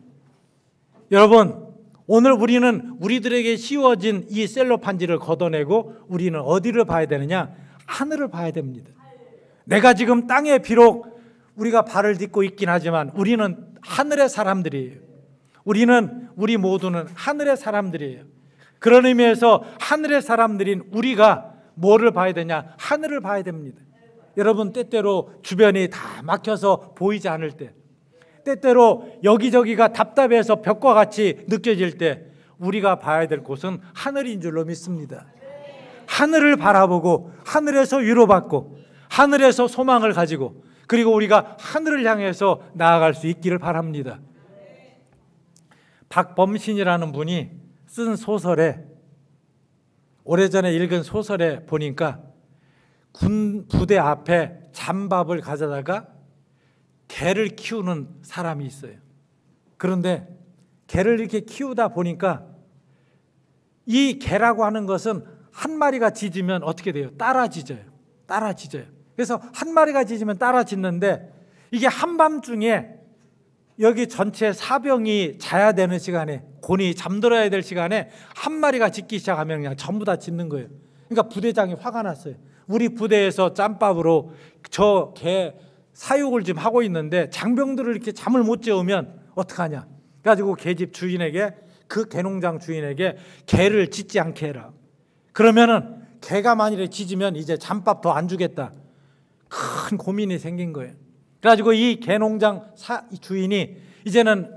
여러분, 오늘 우리는 우리들에게 씌워진 이 셀로판지를 걷어내고 우리는 어디를 봐야 되느냐? 하늘을 봐야 됩니다. 내가 지금 땅에 비록 우리가 발을 딛고 있긴 하지만 우리는 하늘의 사람들이에요. 우리 모두는 하늘의 사람들이에요. 그런 의미에서 하늘의 사람들인 우리가 뭐를 봐야 되냐? 하늘을 봐야 됩니다. 여러분, 때때로 주변이 다 막혀서 보이지 않을 때, 때때로 여기저기가 답답해서 벽과 같이 느껴질 때 우리가 봐야 될 곳은 하늘인 줄로 믿습니다. 하늘을 바라보고 하늘에서 위로받고 하늘에서 소망을 가지고 그리고 우리가 하늘을 향해서 나아갈 수 있기를 바랍니다. 박범신이라는 분이 쓴 소설에, 오래전에 읽은 소설에 보니까 군 부대 앞에 잠밥을 가져다가 개를 키우는 사람이 있어요. 그런데 개를 이렇게 키우다 보니까 이 개라고 하는 것은 한 마리가 짖으면 어떻게 돼요? 따라 짖어요. 그래서 한 마리가 짖으면 따라 짖는데 이게 한밤중에 여기 전체 사병이 자야 되는 시간에, 곤이 잠들어야 될 시간에 한 마리가 짖기 시작하면 그냥 전부 다 짖는 거예요. 그러니까 부대장이 화가 났어요. 우리 부대에서 짬밥으로 저 개 사육을 지금 하고 있는데 장병들을 이렇게 잠을 못 재우면 어떡하냐. 그래가지고 개집 주인에게, 그 개농장 주인에게 개를 짖지 않게 해라. 그러면은 개가 만일에 짖으면 이제 잠밥 더 안 주겠다. 큰 고민이 생긴 거예요. 그래가지고 이 개농장 주인이 이제는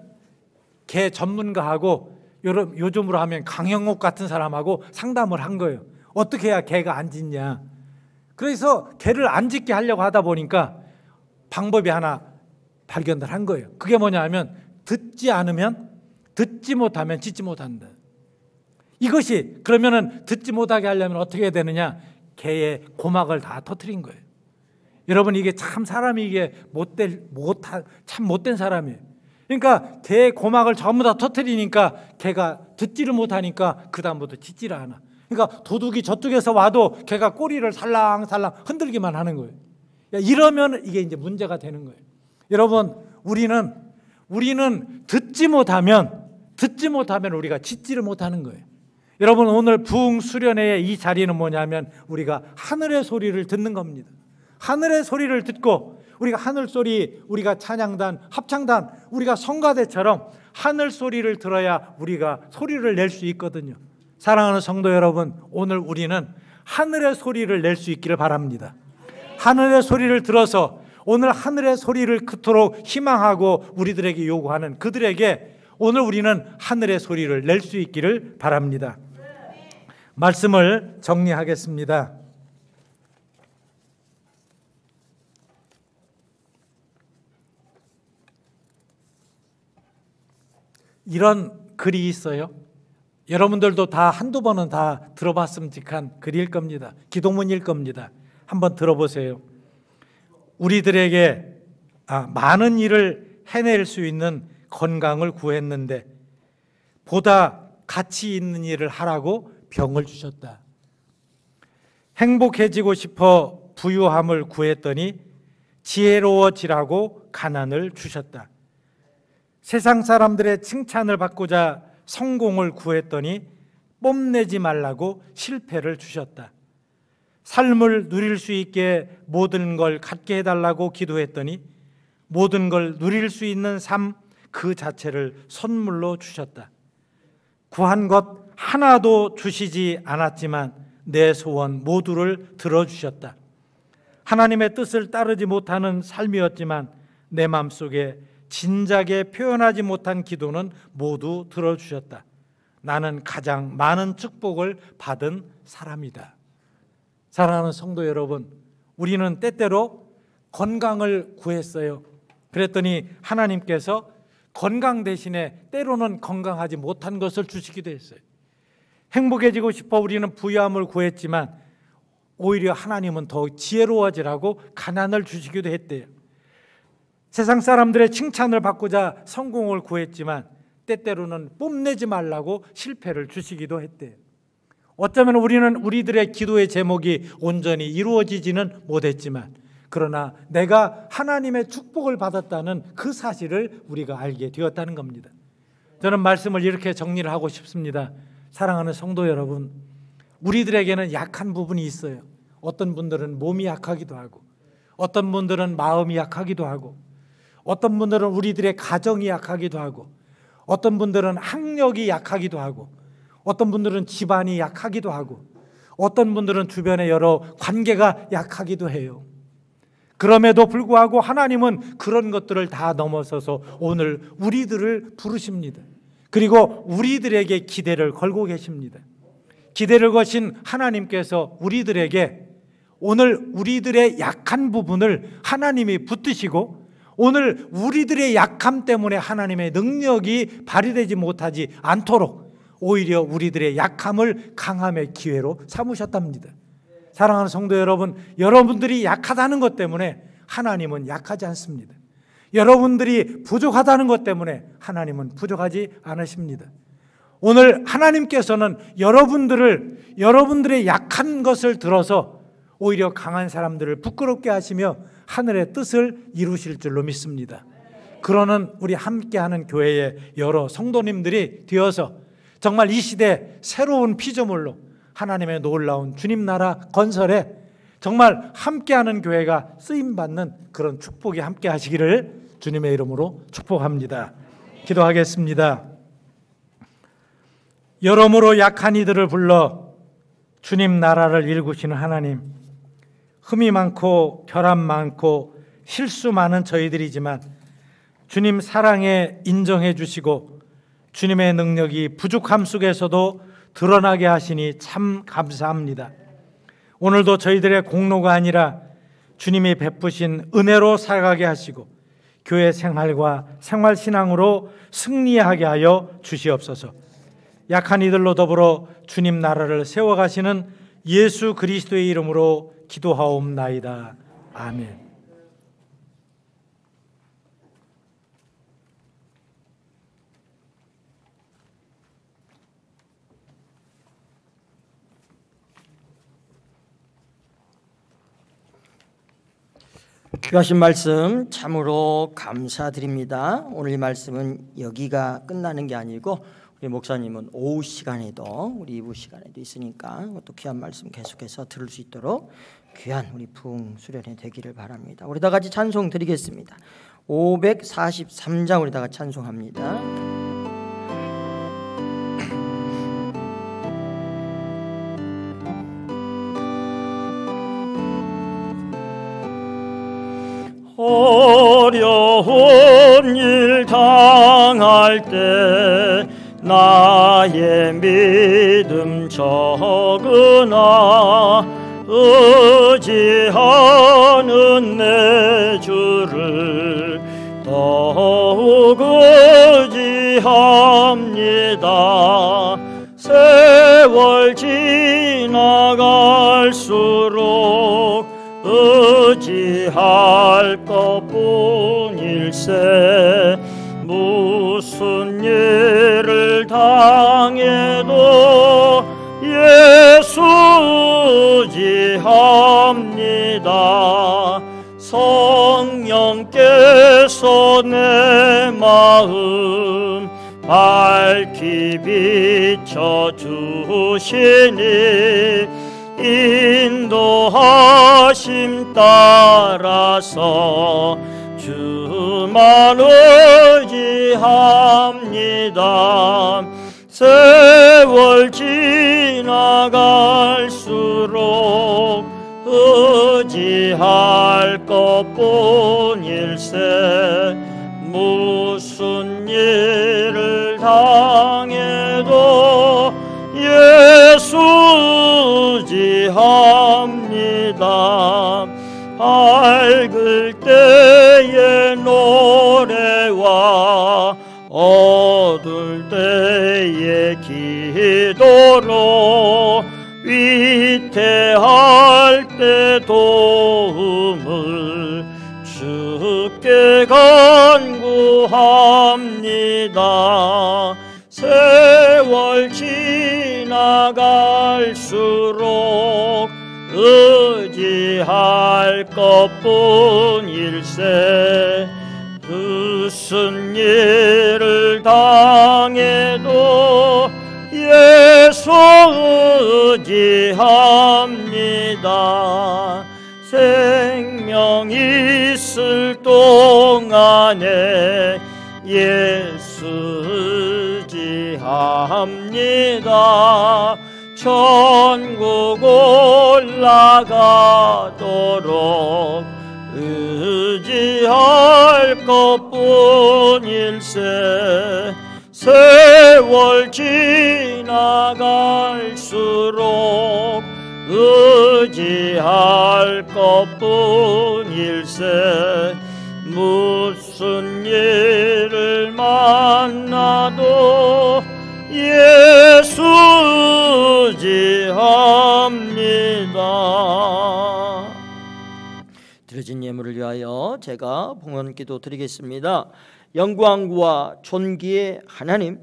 개 전문가하고 요즘으로 하면 강형옥 같은 사람하고 상담을 한 거예요. 어떻게 해야 개가 안 짖냐. 그래서 개를 안 짖게 하려고 하다 보니까 방법이 하나 발견을 한 거예요. 그게 뭐냐 하면 듣지 못하면 짖지 못한다. 이것이, 그러면은 듣지 못하게 하려면 어떻게 해야 되느냐? 개의 고막을 다 터뜨린 거예요. 여러분, 이게 참 사람이 이게 참 못된 사람이에요. 그러니까 개의 고막을 전부 다 터뜨리니까 개가 듣지를 못하니까 그 다음부터 짖지를 않아. 그러니까 도둑이 저쪽에서 와도 개가 꼬리를 살랑살랑 흔들기만 하는 거예요. 이러면 이게 이제 문제가 되는 거예요. 여러분, 우리는 듣지 못하면 우리가 짖지를 못하는 거예요. 여러분, 오늘 부흥 수련회의 이 자리는 뭐냐면 우리가 하늘의 소리를 듣는 겁니다. 하늘의 소리를 듣고 우리가 하늘 소리, 우리가 찬양단, 합창단, 우리가 성가대처럼 하늘 소리를 들어야 우리가 소리를 낼 수 있거든요. 사랑하는 성도 여러분, 오늘 우리는 하늘의 소리를 낼 수 있기를 바랍니다. 하늘의 소리를 들어서 오늘 하늘의 소리를 그토록 희망하고 우리들에게 요구하는 그들에게 오늘 우리는 하늘의 소리를 낼 수 있기를 바랍니다. 말씀을 정리하겠습니다. 이런 글이 있어요. 여러분들도 다 한두 번은 다 들어봤음직한 글일 겁니다. 기도문일 겁니다. 한번 들어보세요. 우리들에게 많은 일을 해낼 수 있는 건강을 구했는데 보다 가치 있는 일을 하라고 병을 주셨다. 행복해지고 싶어 부유함을 구했더니 지혜로워지라고 가난을 주셨다. 세상 사람들의 칭찬을 받고자 성공을 구했더니 뽐내지 말라고 실패를 주셨다. 삶을 누릴 수 있게 모든 걸 갖게 해달라고 기도했더니 모든 걸 누릴 수 있는 삶 그 자체를 선물로 주셨다. 구한 것 하나도 주시지 않았지만 내 소원 모두를 들어주셨다. 하나님의 뜻을 따르지 못하는 삶이었지만 내 마음속에 진작에 표현하지 못한 기도는 모두 들어주셨다. 나는 가장 많은 축복을 받은 사람이다. 사랑하는 성도 여러분, 우리는 때때로 건강을 구했어요. 그랬더니 하나님께서 건강 대신에 때로는 건강하지 못한 것을 주시기도 했어요. 행복해지고 싶어 우리는 부유함을 구했지만 오히려 하나님은 더욱 지혜로워지라고 가난을 주시기도 했대요. 세상 사람들의 칭찬을 받고자 성공을 구했지만 때때로는 뽐내지 말라고 실패를 주시기도 했대요. 어쩌면 우리는 우리들의 기도의 제목이 온전히 이루어지지는 못했지만 그러나 내가 하나님의 축복을 받았다는 그 사실을 우리가 알게 되었다는 겁니다. 저는 말씀을 이렇게 정리를 하고 싶습니다. 사랑하는 성도 여러분, 우리들에게는 약한 부분이 있어요. 어떤 분들은 몸이 약하기도 하고, 어떤 분들은 마음이 약하기도 하고, 어떤 분들은 우리들의 가정이 약하기도 하고, 어떤 분들은 학력이 약하기도 하고, 어떤 분들은 집안이 약하기도 하고, 어떤 분들은 주변의 여러 관계가 약하기도 해요. 그럼에도 불구하고 하나님은 그런 것들을 다 넘어서서 오늘 우리들을 부르십니다. 그리고 우리들에게 기대를 걸고 계십니다. 기대를 거신 하나님께서 우리들에게 오늘 우리들의 약한 부분을 하나님이 붙드시고 오늘 우리들의 약함 때문에 하나님의 능력이 발휘되지 못하지 않도록 오히려 우리들의 약함을 강함의 기회로 삼으셨답니다. 사랑하는 성도 여러분, 여러분들이 약하다는 것 때문에 하나님은 약하지 않습니다. 여러분들이 부족하다는 것 때문에 하나님은 부족하지 않으십니다. 오늘 하나님께서는 여러분들의 약한 것을 들어서 오히려 강한 사람들을 부끄럽게 하시며 하늘의 뜻을 이루실 줄로 믿습니다. 그러는 우리 함께하는 교회의 여러 성도님들이 되어서 정말 이 시대 새로운 피조물로 하나님의 놀라운 주님 나라 건설에 정말 함께하는 교회가 쓰임받는 그런 축복이 함께 하시기를 주님의 이름으로 축복합니다. 기도하겠습니다. 여러모로 약한 이들을 불러 주님 나라를 일구시는 하나님, 흠이 많고 결함 많고 실수 많은 저희들이지만 주님 사랑에 인정해 주시고 주님의 능력이 부족함 속에서도 드러나게 하시니 참 감사합니다. 오늘도 저희들의 공로가 아니라 주님이 베푸신 은혜로 살아가게 하시고 교회 생활과 생활신앙으로 승리하게 하여 주시옵소서. 약한 이들로 더불어 주님 나라를 세워가시는 예수 그리스도의 이름으로 기도하옵나이다. 아멘. 귀하신 말씀 참으로 감사드립니다. 오늘 이 말씀은 여기가 끝나는 게 아니고 우리 목사님은 오후 시간에도 우리 2부 시간에도 있으니까 또 귀한 말씀 계속해서 들을 수 있도록 귀한 우리 부흥 수련회 되기를 바랍니다. 우리 다 같이 찬송 드리겠습니다. 543장 우리 다 같이 찬송합니다. 어려운 일 당할 때 나의 믿음 적으나 의지하는 내 주를 더욱 의지합니다. 세월 지나갈수록 의지할 것뿐일세. 무슨 일을 당해도 예수 의지합니다. 성령께서 내 마음 밝히 비춰주시니 인도하심 따라서 주만 의지합니다. 세월 지나갈수록 의지할 것뿐일세. 무슨 일을 당해도 예수 의지합니다. 밝을 어둘 때의 기도로 위태할 때 도움을 주께 간구합니다. 세월 지나갈수록 의지할 것뿐일세. 무슨 일을 당해도 예수 의지합니다. 생명 있을 동안에 예수 의지합니다. 천국 올라가도록 의지할 것뿐일세. 세월 지나갈수록 의지할 것뿐일세. 무슨 일을 만나도 예수 의지합니다. 드려진 예물을 위하여 제가 봉헌기도 드리겠습니다. 영광과 존귀의 하나님,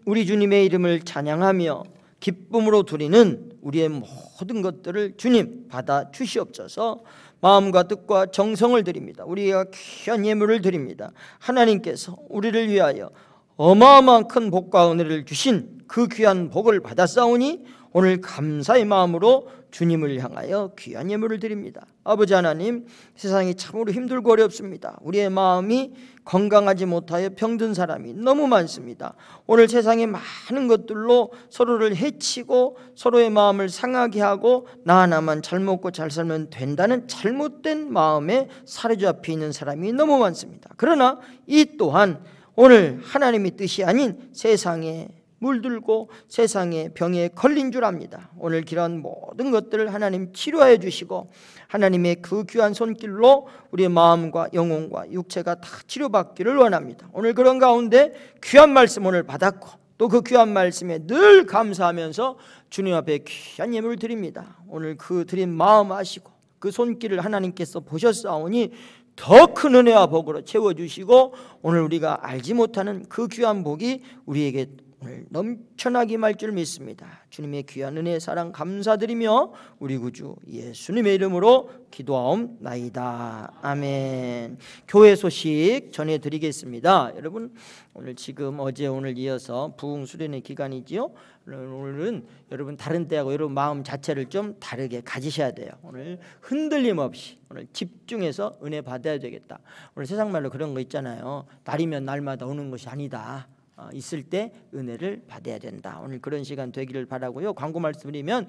우리 주님의 이름을 찬양하며 기쁨으로 드리는 우리의 모든 것들을 주님 받아 주시옵소서. 마음과 뜻과 정성을 드립니다. 우리가 귀한 예물을 드립니다. 하나님께서 우리를 위하여 어마어마한 큰 복과 은혜를 주신 그 귀한 복을 받았사오니 오늘 감사의 마음으로 주님을 향하여 귀한 예물을 드립니다. 아버지 하나님, 세상이 참으로 힘들고 어렵습니다. 우리의 마음이 건강하지 못하여 병든 사람이 너무 많습니다. 오늘 세상의 많은 것들로 서로를 해치고 서로의 마음을 상하게 하고 나 하나만 잘 먹고 잘 살면 된다는 잘못된 마음에 사로잡혀 있는 사람이 너무 많습니다. 그러나 이 또한 오늘 하나님의 뜻이 아닌 세상에 물들고 세상의 병에 걸린 줄 압니다. 오늘 길한 모든 것들을 하나님 치료해 주시고 하나님의 그 귀한 손길로 우리의 마음과 영혼과 육체가 다 치료받기를 원합니다. 오늘 그런 가운데 귀한 말씀 오늘 받았고 또 그 귀한 말씀에 늘 감사하면서 주님 앞에 귀한 예물을 드립니다. 오늘 그 드린 마음 아시고 그 손길을 하나님께서 보셨사오니 더 큰 은혜와 복으로 채워주시고 오늘 우리가 알지 못하는 그 귀한 복이 우리에게 오늘 넘쳐나게 임할 줄 믿습니다. 주님의 귀한 은혜 사랑 감사드리며 우리 구주 예수님의 이름으로 기도하옵나이다. 아멘. 교회 소식 전해드리겠습니다. 여러분, 오늘 지금 어제 오늘 이어서 부흥 수련의 기간이지요. 오늘은 여러분 다른 때하고 여러분 마음 자체를 좀 다르게 가지셔야 돼요. 오늘 흔들림 없이 오늘 집중해서 은혜 받아야 되겠다. 오늘 세상 말로 그런 거 있잖아요. 날이면 날마다 오는 것이 아니다. 있을 때 은혜를 받아야 된다. 오늘 그런 시간 되기를 바라고요. 광고 말씀드리면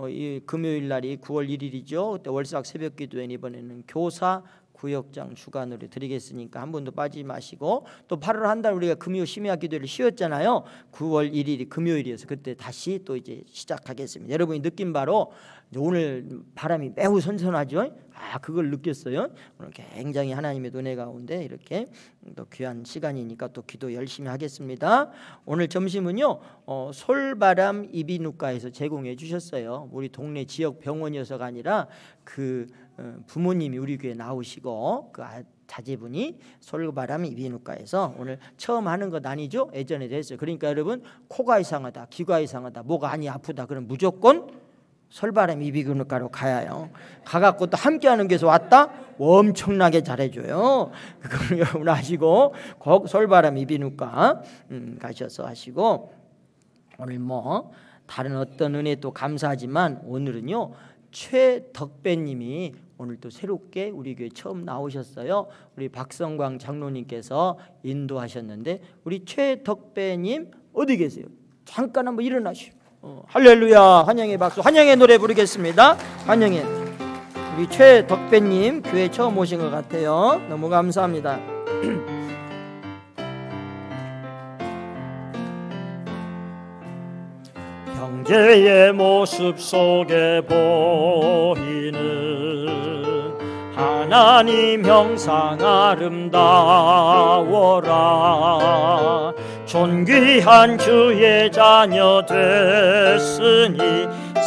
이 금요일 날이 9월 1일이죠. 그때 월삭 새벽기도회 이번에는 교사 구역장 주간으로 드리겠으니까 한 번도 빠지지 마시고 또 8월 한 달 우리가 금요 심야 기도를 쉬었잖아요. 9월 1일이 금요일이어서 그때 다시 또 이제 시작하겠습니다. 여러분이 느낀 바로 오늘 바람이 매우 선선하죠. 그걸 느꼈어요. 오늘 굉장히 하나님의 은혜 가운데 이렇게 또 귀한 시간이니까 또 기도 열심히 하겠습니다. 오늘 점심은요 솔바람 이비인후과에서 제공해 주셨어요. 우리 동네 지역 병원이어서가 아니라 그 부모님이 우리 교회 나오시고 그 자제분이 솔바람 이비인후과에서 오늘 처음 하는 것 아니죠? 예전에도 했어요. 그러니까 여러분 코가 이상하다, 귀가 이상하다, 목가 안이 아프다 그럼 무조건 솔바람 이비인후과로 가야요. 가갖고 또 함께하는 교회에서 왔다? 엄청나게 잘해줘요. 그걸 여러분 아시고 솔바람 이비인후과 가셔서 하시고 오늘 뭐 다른 어떤 은혜 또 감사하지만 오늘은요 최덕배님이 오늘 또 새롭게 우리 교회 처음 나오셨어요. 우리 박성광 장로님께서 인도하셨는데 우리 최덕배님 어디 계세요? 잠깐 한번 일어나시오. 할렐루야. 환영의 박수, 환영의 노래 부르겠습니다. 환영의 우리 최덕배님 교회 처음 오신 것 같아요. 너무 감사합니다. 형제의 모습 속에 보이는 하나님 형상 아름다워라. 존귀한 주의 자녀 됐으니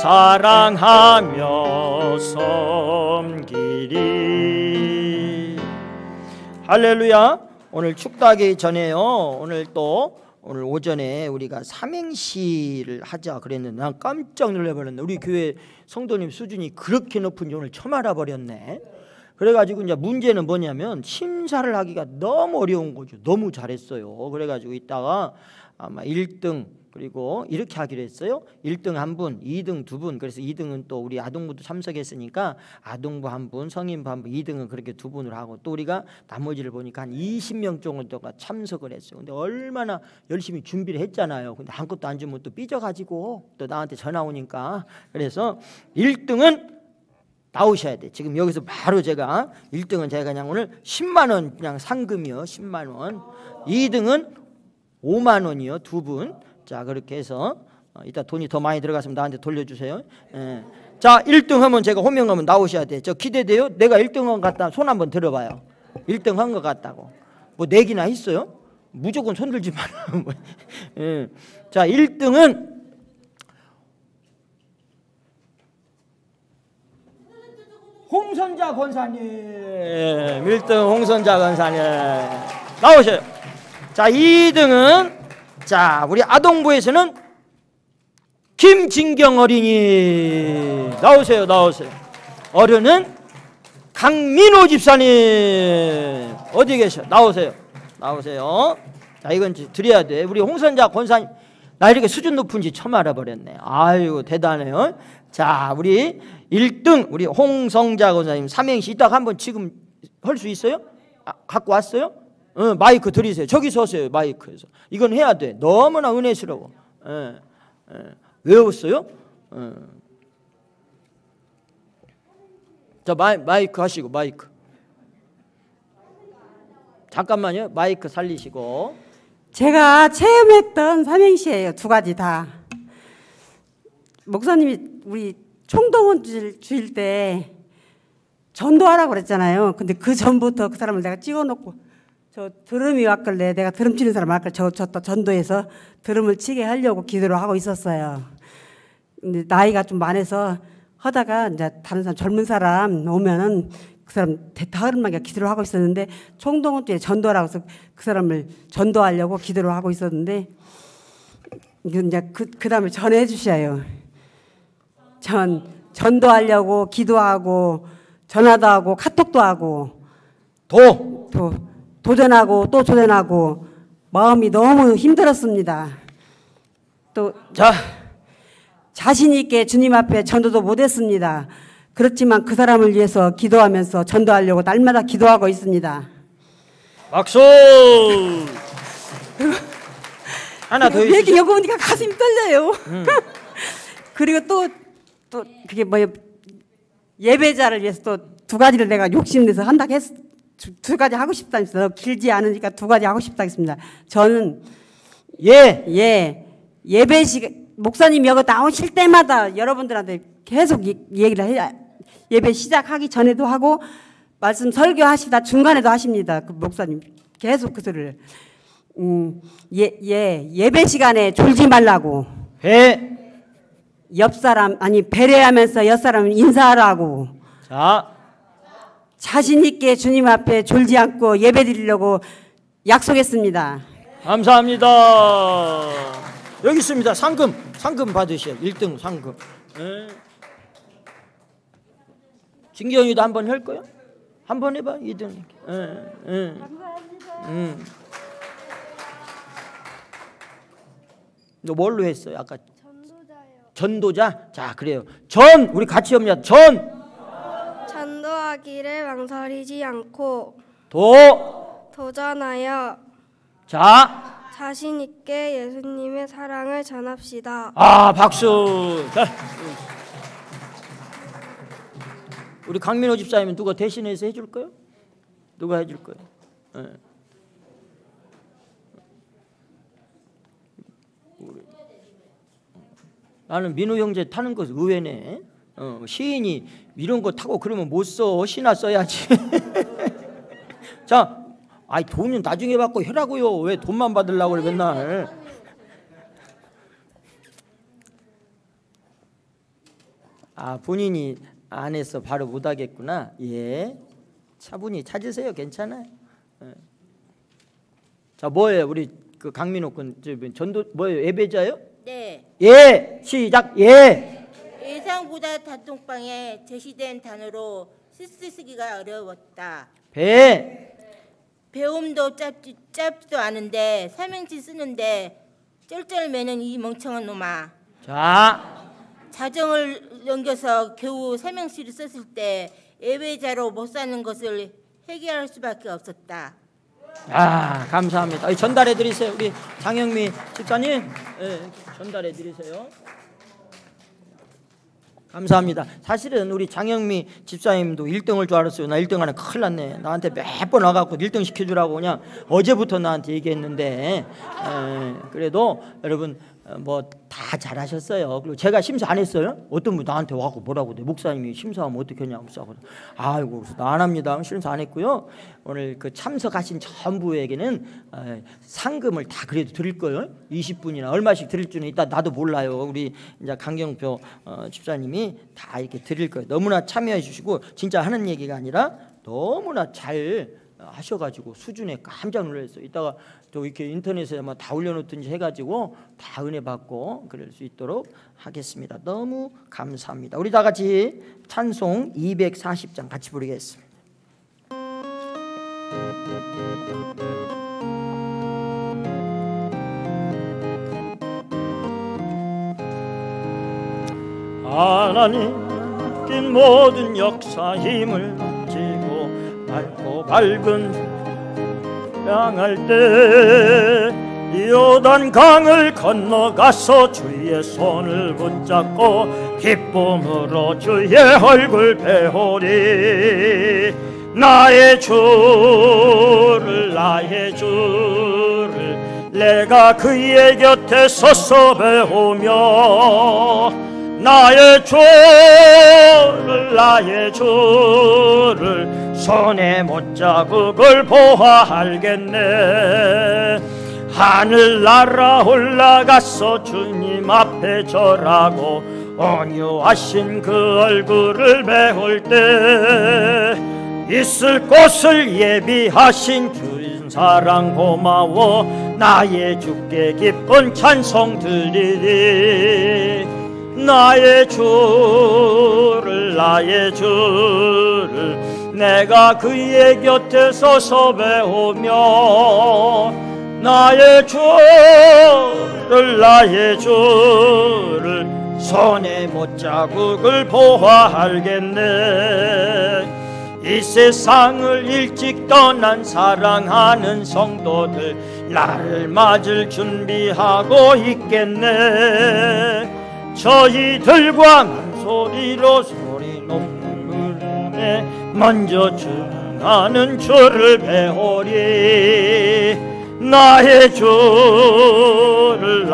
사랑하며 섬기리. 할렐루야. 오늘 축도하기 전에요, 오늘 오전에 우리가 삼행시를 하자 그랬는데 난 깜짝 놀라버렸네. 우리 교회 성도님 수준이 그렇게 높은지 오늘 처음 알아버렸네. 그래가지고 이제 문제는 뭐냐면 심사를 하기가 너무 어려운 거죠. 너무 잘했어요. 그래가지고 이따가 아마 1등 그리고 이렇게 하기로 했어요. 1등 1분, 2등 2분. 그래서 2등은 또 우리 아동부도 참석했으니까 아동부 1분, 성인부 1분, 2등은 그렇게 2분으로 하고, 또 우리가 나머지를 보니까 한 20명 정도가 참석을 했어요. 근데 얼마나 열심히 준비를 했잖아요. 근데 아무것도 안 주면 또 삐져가지고 또 나한테 전화 오니까. 그래서 1등은 나오셔야 돼. 지금 여기서 바로 제가 1등은 제가 그냥 오늘 10만 원 그냥 상금이요. 10만 원. 2등은 5만 원이요. 2분. 자, 그렇게 해서 이따 돈이 더 많이 들어갔으면 나한테 돌려주세요. 예. 자, 1등 하면 제가 호명하면 나오셔야 돼. 저 기대돼요? 내가 1등 한 것 같다. 손 한번 들어봐요. 1등 한 것 같다고. 뭐 내기나 있어요? 무조건 손 들지 마라. 예. 자, 1등은 홍선자 권사님. 1등 홍선자 권사님 나오셔요. 자, 2등은 자, 우리 아동부에서는 김진경 어린이 나오세요. 어른은 강민호 집사님 어디 계셔? 나오세요. 자, 이건 드려야 돼. 우리 홍선자 권사님 나 이렇게 수준 높은지 처음 알아버렸네. 아유, 대단해요. 자, 우리 1등 우리 홍성자 권사님 삼행시 이따가 한번 지금 할 수 있어요? 갖고 왔어요? 마이크 드리세요. 저기 서세요. 마이크에서. 이건 해야 돼. 너무나 은혜스러워. 외웠어요? 자, 마이크 하시고, 마이크. 잠깐만요. 마이크 살리시고. 제가 체험했던 삼행시예요. 2가지 다. 목사님이 우리 총동원 주일 때 전도하라고 그랬잖아요. 근데 그 전부터 그 사람을 내가 찍어놓고, 저 드럼이 왔길래 내가 드럼 치는 사람 왔길래 저 전도해서 드럼을 치게 하려고 기도를 하고 있었어요. 근데 나이가 좀 많아서 하다가 이제 다른 사람 젊은 사람 오면은 그 사람 대타을만 기도를 하고 있었는데, 총동원 때에 전도라고 해서 그 사람을 전도하려고 기도를 하고 있었는데, 이건 이제 그 다음에 전해 주셔요. 전도하려고 기도하고 전화도 하고 카톡도 하고 도전하고 또 도전하고 마음이 너무 힘들었습니다. 또 자신 있게 주님 앞에 전도도 못했습니다. 그렇지만 그 사람을 위해서 기도하면서 전도하려고 날마다 기도하고 있습니다. 박수. 하나 더 얘기 해주세요. 여기 오니까 가슴이 떨려요. 그리고 또 그게 뭐예요? 예배자를 위해서 또 2가지를 내가 욕심내서 한다고 했어. 2가지 하고 싶다 했어요. 길지 않으니까 2가지 하고 싶다 했습니다. 저는 예배 목사님 여기 나오실 때마다 여러분들한테 계속 얘기를 해야, 예배 시작하기 전에도 하고 말씀 설교하시다 중간에도 하십니다. 그 목사님 계속 그 소리를 예배 시간에 졸지 말라고, 옆사람 배려하면서 옆사람 인사하라고, 자신 있게 주님 앞에 졸지 않고 예배 드리려고 약속했습니다. 감사합니다. 여기 있습니다. 상금 받으셔요. 1등 상금. 진경이도 한번 할 거요? 한번 해봐. 2등. 감사합니다. 너 뭘로 했어요? 아까 전도자. 자, 그래요. 우리 같이 합니다. 전도하기를 망설이지 않고 도전하여 자신 있게 예수님의 사랑을 전합시다. 박수. 자, 우리 강민호 집사님은 누가 대신해서 해줄 거요? 누가 해줄 거요? 나는 민호 형제 타는 거 의외네. 시인이 이런 거 타고 그러면 못 써. 시나 써야지. 자, 아이 돈은 나중에 받고 해라고요. 왜 돈만 받으려고 그래 맨날. 아, 본인이 안 해서 바로 못 하겠구나. 예, 차분히 찾으세요. 괜찮아요. 예. 자, 뭐예요? 우리 그 강민호 군 전도 뭐예요? 예배자요? 네. 예, 시작. 예. 예상보다 단톡방에 제시된 단어로 쓰기가 어려웠다. 배움도 짧지도 않은데 삼행시 쓰는데 쩔쩔매는 이 멍청한 놈아. 자, 자정을 넘겨서 겨우 삼행시를 썼을 때 예배자로 못 사는 것을 해결할 수밖에 없었다. 아, 감사합니다. 전달해 드리세요. 우리 장영미 집사님, 예, 전달해 드리세요. 감사합니다. 사실은 우리 장영미 집사님도 1등을 줄 알았어요. 나 1등 하면 큰일 났네. 나한테 몇 번 와갖고 1등 시켜주라고 그냥 어제부터 나한테 얘기했는데, 그래도 여러분 뭐 다 잘하셨어요. 그리고 제가 심사 안 했어요? 어떤 분 나한테 와갖고 뭐라고 돼? 목사님이 심사하면 어떻게 하냐고 싸고. 아이고, 그래서 나 안 합니다. 심사 안 했고요. 오늘 그 참석하신 전부에게는 상금을 다 그래도 드릴 거예요. 20분이나 얼마씩 드릴 줄은 이따 나도 몰라요. 우리 이제 강경표 집사님이 다 이렇게 드릴 거예요. 너무나 참여해 주시고, 진짜 하는 얘기가 아니라 너무나 잘 하셔가지고 수준에 깜짝 놀랐어요. 이따가 또 이렇게 인터넷에 아마 다 올려놓든지 해가지고 다 은혜 받고 그럴 수 있도록 하겠습니다. 너무 감사합니다. 우리 다 같이 찬송 240장 같이 부르겠습니다. 하나님 긴 모든 역사 힘을 지고 맑고 밝은 향할 때 요단 강을 건너가서 주의 손을 붙잡고 기쁨으로 주의 얼굴 배우리. 나의 주를 내가 그의 곁에 서서 배우며 나의 주를 손에 못자국을 보아 알겠네. 하늘 날아 올라가서 주님 앞에 절하고 온유하신 그 얼굴을 배울 때 있을 곳을 예비하신 주인 사랑 고마워 나의 주께 기쁜 찬송 드리리. 나의 주를 내가 그의 곁에 서서 배우며 나의 주를 손에 못자국을 보아 알겠네. 이 세상을 일찍 떠난 사랑하는 성도들 나를 맞을 준비하고 있겠네. 저희들과 만소리로 소리 높는 먼저 주하는 주를 배우리. 나의 주를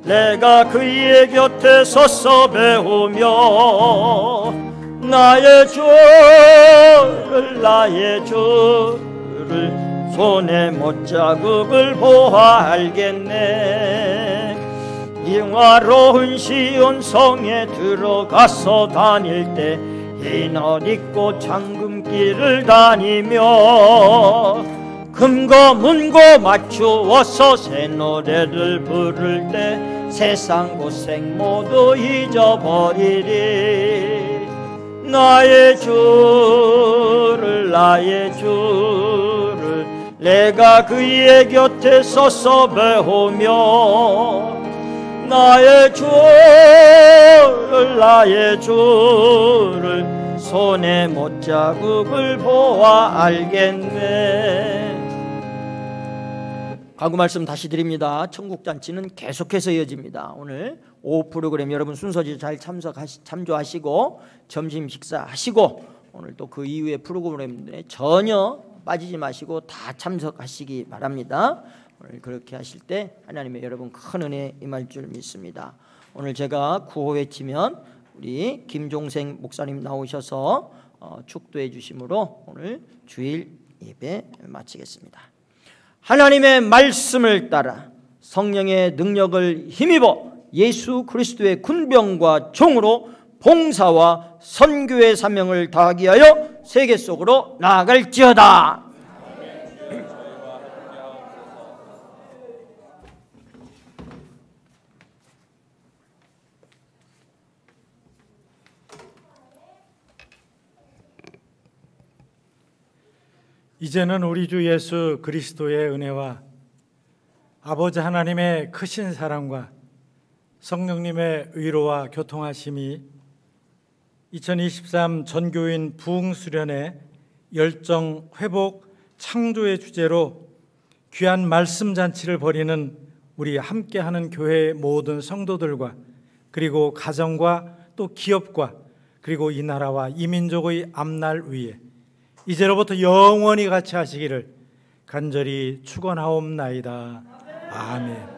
내가 그의 곁에 서서 배우며 나의 주를 손에 못자국을 보아 알겠네. 영화로운 시온 성에 들어가서 다닐 때 흰 옷 입고 잠금길을 다니며 금고 문고 맞추어서 새 노래를 부를 때 세상 고생 모두 잊어버리리. 나의 주를 내가 그의 곁에 서서 배우며 나의 주를 손에 못자국을 보아 알겠네. 광고 말씀 다시 드립니다. 천국잔치는 계속해서 이어집니다. 오늘 오후 프로그램 여러분 순서대로 잘 참조하시고 점심 식사하시고 오늘 또 그 이후의 프로그램에 전혀 빠지지 마시고 다 참석하시기 바랍니다. 오늘 그렇게 하실 때 하나님의 여러분 큰 은혜 임할 줄 믿습니다. 오늘 제가 구호 외치면 우리 김종생 목사님 나오셔서 축도해 주심으로 오늘 주일 예배 마치겠습니다. 하나님의 말씀을 따라 성령의 능력을 힘입어 예수 그리스도의 군병과 종으로 봉사와 선교의 사명을 다하기 위하여 세계 속으로 나아갈지어다. 이제는 우리 주 예수 그리스도의 은혜와 아버지 하나님의 크신 사랑과 성령님의 위로와 교통하심이 2023 전교인 부흥수련회 열정 회복 창조의 주제로 귀한 말씀 잔치를 벌이는 우리 함께하는 교회의 모든 성도들과 그리고 가정과 또 기업과 그리고 이 나라와 이 민족의 앞날 위에 이제로부터 영원히 같이 하시기를 간절히 축원하옵나이다. 아멘.